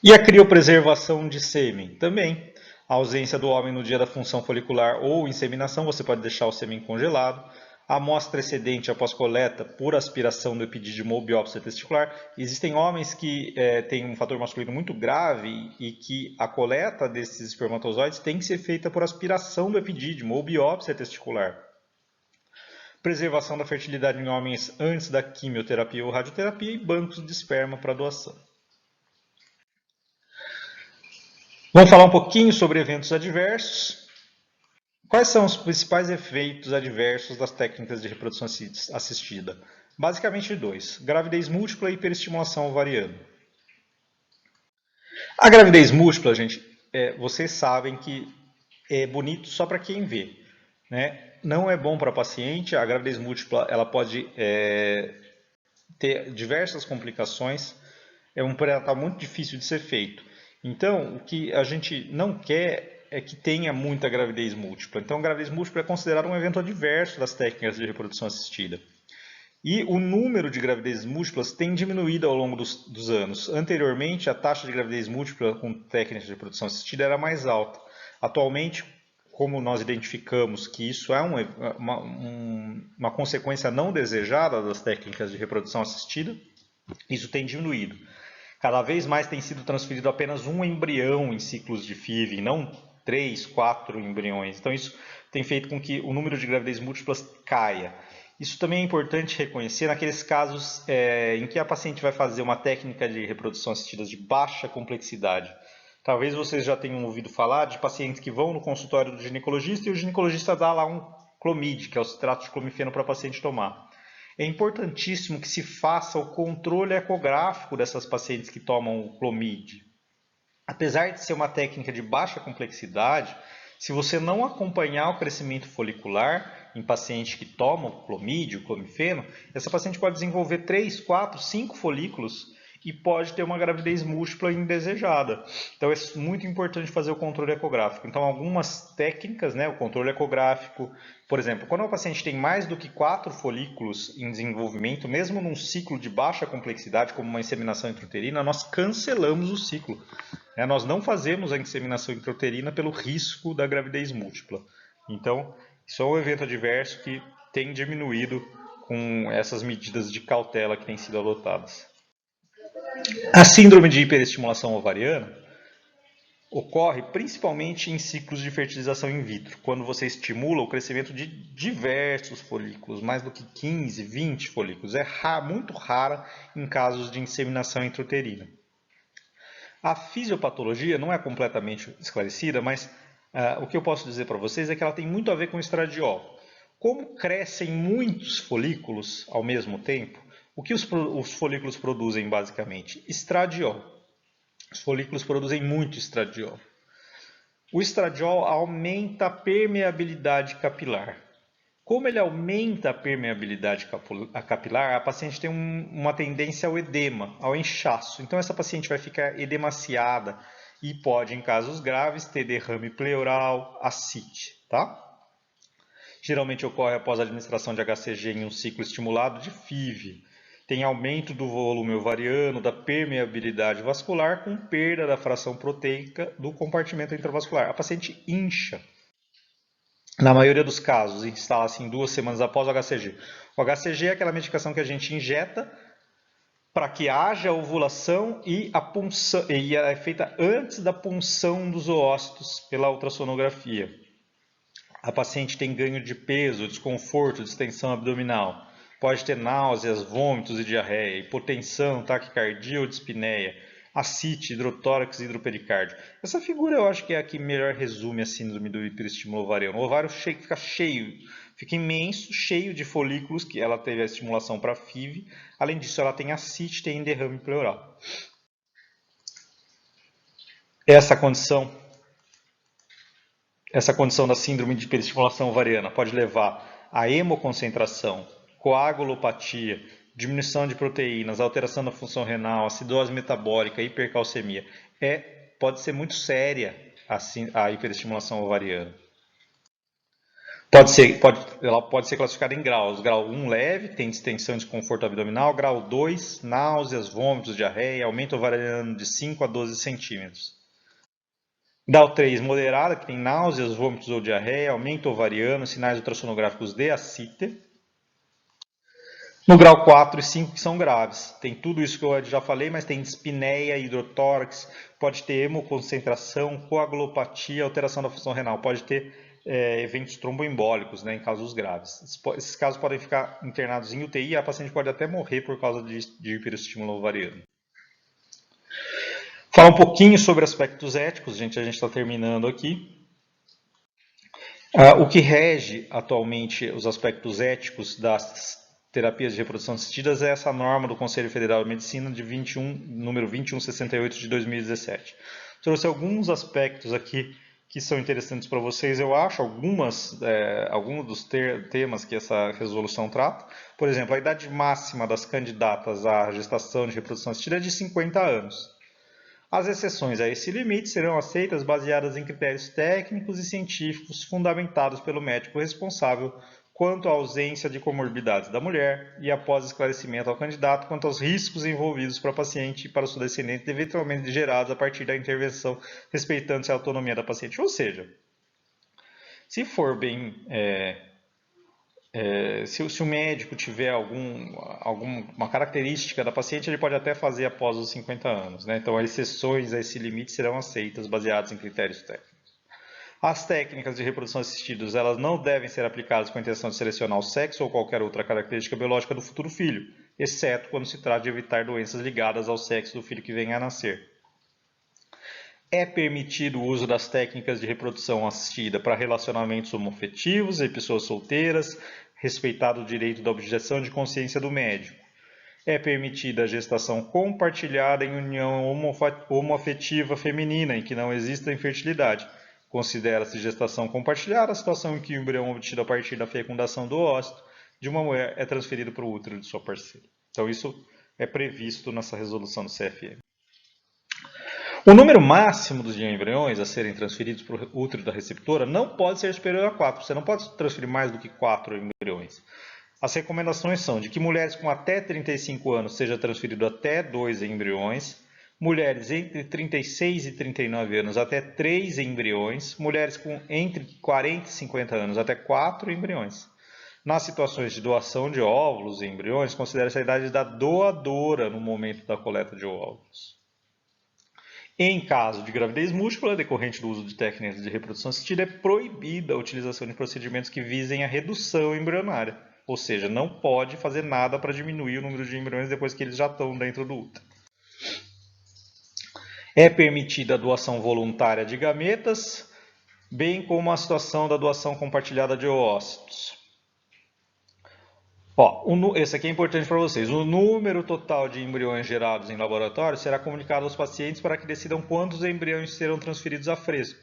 E a criopreservação de sêmen? Também. A ausência do homem no dia da função folicular ou inseminação, você pode deixar o sêmen congelado. A amostra excedente após coleta por aspiração do epidídimo ou biópsia testicular. Existem homens que têm um fator masculino muito grave e que a coleta desses espermatozoides tem que ser feita por aspiração do epidídimo ou biópsia testicular. Preservação da fertilidade em homens antes da quimioterapia ou radioterapia e bancos de esperma para doação. Vamos falar um pouquinho sobre eventos adversos. Quais são os principais efeitos adversos das técnicas de reprodução assistida? Basicamente dois: gravidez múltipla e hiperestimulação ovariana. A gravidez múltipla, gente, vocês sabem que é bonito só para quem vê, né? Não é bom para a paciente. A gravidez múltipla ela pode ter diversas complicações. É um pré-natal muito difícil de ser feito. Então, o que a gente não quer é que tenha muita gravidez múltipla. Então, a gravidez múltipla é considerado um evento adverso das técnicas de reprodução assistida. E o número de gravidezes múltiplas tem diminuído ao longo dos anos. Anteriormente, a taxa de gravidez múltipla com técnicas de reprodução assistida era mais alta. Atualmente, como nós identificamos que isso é uma consequência não desejada das técnicas de reprodução assistida, isso tem diminuído. Cada vez mais tem sido transferido apenas um embrião em ciclos de FIV, não 3, 4 embriões. Então isso tem feito com que o número de gravidez múltiplas caia. Isso também é importante reconhecer naqueles casos em que a paciente vai fazer uma técnica de reprodução assistida de baixa complexidade. Talvez vocês já tenham ouvido falar de pacientes que vão no consultório do ginecologista e o ginecologista dá lá um Clomid, que é o citrato de clomifeno para a paciente tomar. É importantíssimo que se faça o controle ecográfico dessas pacientes que tomam o Clomid. Apesar de ser uma técnica de baixa complexidade, se você não acompanhar o crescimento folicular em paciente que toma o Clomid, o clomifeno, essa paciente pode desenvolver 3, 4, 5 folículos e pode ter uma gravidez múltipla indesejada. Então é muito importante fazer o controle ecográfico. Então algumas técnicas, o controle ecográfico, por exemplo, quando o paciente tem mais do que 4 folículos em desenvolvimento, mesmo num ciclo de baixa complexidade, como uma inseminação intrauterina, nós cancelamos o ciclo. Nós não fazemos a inseminação intrauterina pelo risco da gravidez múltipla. Então, isso é um evento adverso que tem diminuído com essas medidas de cautela que têm sido adotadas. A síndrome de hiperestimulação ovariana ocorre principalmente em ciclos de fertilização in vitro, quando você estimula o crescimento de diversos folículos, mais do que 15, 20 folículos. É muito rara em casos de inseminação intrauterina. A fisiopatologia não é completamente esclarecida, mas o que eu posso dizer para vocês é que ela tem muito a ver com o estradiol. Como crescem muitos folículos ao mesmo tempo, o que os folículos produzem basicamente? Estradiol. Os folículos produzem muito estradiol. O estradiol aumenta a permeabilidade capilar. Como ele aumenta a permeabilidade capilar, a paciente tem uma tendência ao edema, ao inchaço. Então essa paciente vai ficar edemaciada, e pode, em casos graves, ter derrame pleural, ascite, tá? Geralmente ocorre após a administração de HCG em um ciclo estimulado de FIV. Tem aumento do volume ovariano, da permeabilidade vascular, com perda da fração proteica do compartimento intravascular. A paciente incha. Na maioria dos casos, instala-se em 2 semanas após o HCG. O HCG é aquela medicação que a gente injeta para que haja ovulação e a punção, e é feita antes da punção dos oócitos pela ultrassonografia. A paciente tem ganho de peso, desconforto, distensão abdominal. Pode ter náuseas, vômitos e diarreia, hipotensão, taquicardia ou dispneia, ascite, hidrotórax e hidropericárdio. Essa figura eu acho que é a que melhor resume a síndrome do hiperestímulo ovariano. O ovário fica cheio, fica imenso, cheio de folículos, que ela teve a estimulação para FIV. Além disso, ela tem ascite, tem derrame pleural. Essa condição da síndrome de hiperestimulação ovariana pode levar a hemoconcentração, coagulopatia, diminuição de proteínas, alteração da função renal, acidose metabólica, hipercalcemia. Pode ser muito séria a hiperestimulação ovariana. Ela pode ser classificada em graus. Grau 1 leve, tem distensão e desconforto abdominal. Grau 2, náuseas, vômitos, diarreia, aumento ovariano de 5 a 12 centímetros. Grau 3, moderada, que tem náuseas, vômitos ou diarreia, aumento ovariano, sinais ultrassonográficos de ascite. No grau 4 e 5, que são graves. Tem tudo isso que eu já falei, mas tem dispneia, hidrotórax, pode ter hemoconcentração, coagulopatia, alteração da função renal, pode ter eventos tromboembólicos, né, em casos graves. Esses casos podem ficar internados em UTI e a paciente pode até morrer por causa de hiperestímulo ovariano. Falar um pouquinho sobre aspectos éticos, gente, a gente está terminando aqui. O que rege atualmente os aspectos éticos das terapias de reprodução assistidas é essa norma do Conselho Federal de Medicina de número 2168 de 2017. Trouxe alguns aspectos aqui que são interessantes para vocês, eu acho, alguns dos temas que essa resolução trata. Por exemplo, a idade máxima das candidatas à gestação de reprodução assistida é de 50 anos. As exceções a esse limite serão aceitas baseadas em critérios técnicos e científicos fundamentados pelo médico responsável quanto à ausência de comorbidades da mulher e após esclarecimento ao candidato quanto aos riscos envolvidos para a paciente e para o seu descendente eventualmente gerados a partir da intervenção respeitando-se a autonomia da paciente. Ou seja, se for bem... se o médico tiver alguma característica da paciente, ele pode até fazer após os 50 anos. Né? Então, as exceções a esse limite serão aceitas, baseadas em critérios técnicos. As técnicas de reprodução assistidas elas não devem ser aplicadas com a intenção de selecionar o sexo ou qualquer outra característica biológica do futuro filho, exceto quando se trata de evitar doenças ligadas ao sexo do filho que venha a nascer. É permitido o uso das técnicas de reprodução assistida para relacionamentos homoafetivos e pessoas solteiras, respeitado o direito da objeção de consciência do médico. É permitida a gestação compartilhada em união homoafetiva feminina em que não exista infertilidade. Considera-se gestação compartilhada a situação em que o embrião obtido a partir da fecundação do óvulo de uma mulher é transferido para o útero de sua parceira. Então isso é previsto nessa resolução do CFM. O número máximo dos embriões a serem transferidos para o útero da receptora não pode ser superior a 4. Você não pode transferir mais do que 4 embriões. As recomendações são de que mulheres com até 35 anos seja transferido até 2 embriões, mulheres entre 36 e 39 anos até 3 embriões, mulheres com entre 40 e 50 anos até 4 embriões. Nas situações de doação de óvulos e embriões, considera-se a idade da doadora no momento da coleta de óvulos. Em caso de gravidez múltipla, decorrente do uso de técnicas de reprodução assistida, é proibida a utilização de procedimentos que visem a redução embrionária. Ou seja, não pode fazer nada para diminuir o número de embriões depois que eles já estão dentro do útero. É permitida a doação voluntária de gametas, bem como a situação da doação compartilhada de oócitos. Esse aqui é importante para vocês. O número total de embriões gerados em laboratório será comunicado aos pacientes para que decidam quantos embriões serão transferidos a fresco.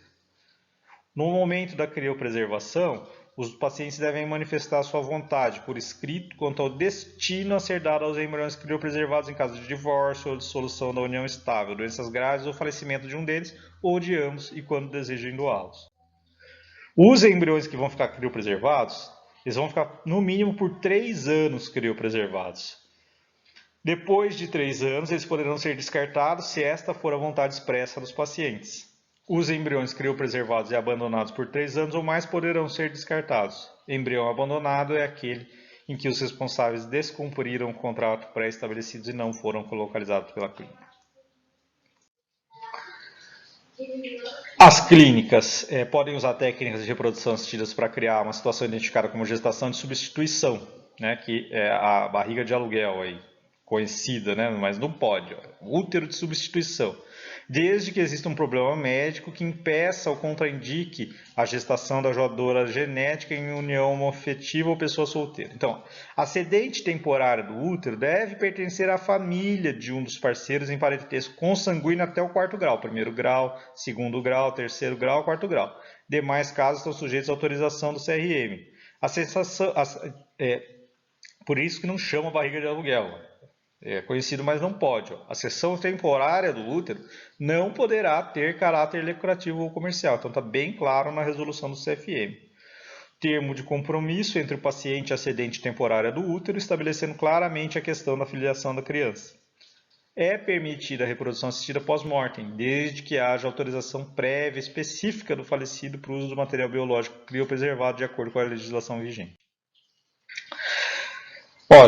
No momento da criopreservação, os pacientes devem manifestar sua vontade por escrito quanto ao destino a ser dado aos embriões criopreservados em caso de divórcio ou dissolução da união estável, doenças graves ou falecimento de um deles ou de ambos e quando desejam doá-los. Os embriões que vão ficar criopreservados, eles vão ficar no mínimo por 3 anos criopreservados. Depois de 3 anos, eles poderão ser descartados se esta for a vontade expressa dos pacientes. Os embriões criopreservados e abandonados por 3 anos ou mais poderão ser descartados. Embrião abandonado é aquele em que os responsáveis descumpriram o contrato pré-estabelecido e não foram localizados pela clínica. As clínicas podem usar técnicas de reprodução assistidas para criar uma situação identificada como gestação de substituição, né, que é a barriga de aluguel aí, conhecida, né, mas não pode, útero de substituição. Desde que exista um problema médico que impeça ou contraindique a gestação da doadora genética em união homoafetiva ou pessoa solteira. Então, a cedente temporária do útero deve pertencer à família de um dos parceiros em parentesco consanguíneo até o 4º grau, 1º grau, 2º grau, 3º grau, 4º grau. Demais casos estão sujeitos à autorização do CRM. Por isso que não chama barriga de aluguel. É conhecido, mas não pode. A cessão temporária do útero não poderá ter caráter lucrativo ou comercial. Então está bem claro na resolução do CFM. Termo de compromisso entre o paciente e a cedente temporária do útero, estabelecendo claramente a questão da filiação da criança. É permitida a reprodução assistida pós-mortem, desde que haja autorização prévia específica do falecido para o uso do material biológico criopreservado de acordo com a legislação vigente.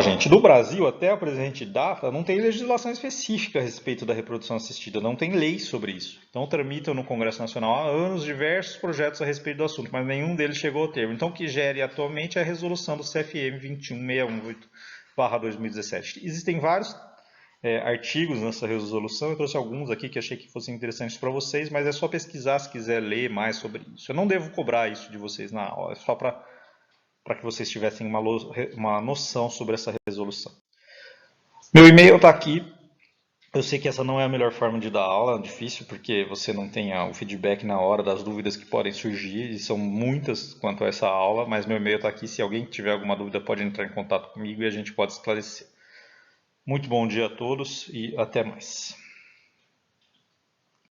Gente, no Brasil, até a presente data, não tem legislação específica a respeito da reprodução assistida, não tem lei sobre isso. Então, tramitam no Congresso Nacional há anos diversos projetos a respeito do assunto, mas nenhum deles chegou ao termo. Então, o que gere atualmente é a resolução do CFM 21618/2017. Existem vários artigos nessa resolução, eu trouxe alguns aqui que achei que fossem interessantes para vocês, mas é só pesquisar se quiser ler mais sobre isso. Eu não devo cobrar isso de vocês na aula, é só para que vocês tivessem uma noção sobre essa resolução. Meu e-mail está aqui. Eu sei que essa não é a melhor forma de dar aula, é difícil porque você não tem o feedback na hora das dúvidas que podem surgir, e são muitas quanto a essa aula, mas meu e-mail está aqui. Se alguém tiver alguma dúvida, pode entrar em contato comigo e a gente pode esclarecer. Muito bom dia a todos e até mais.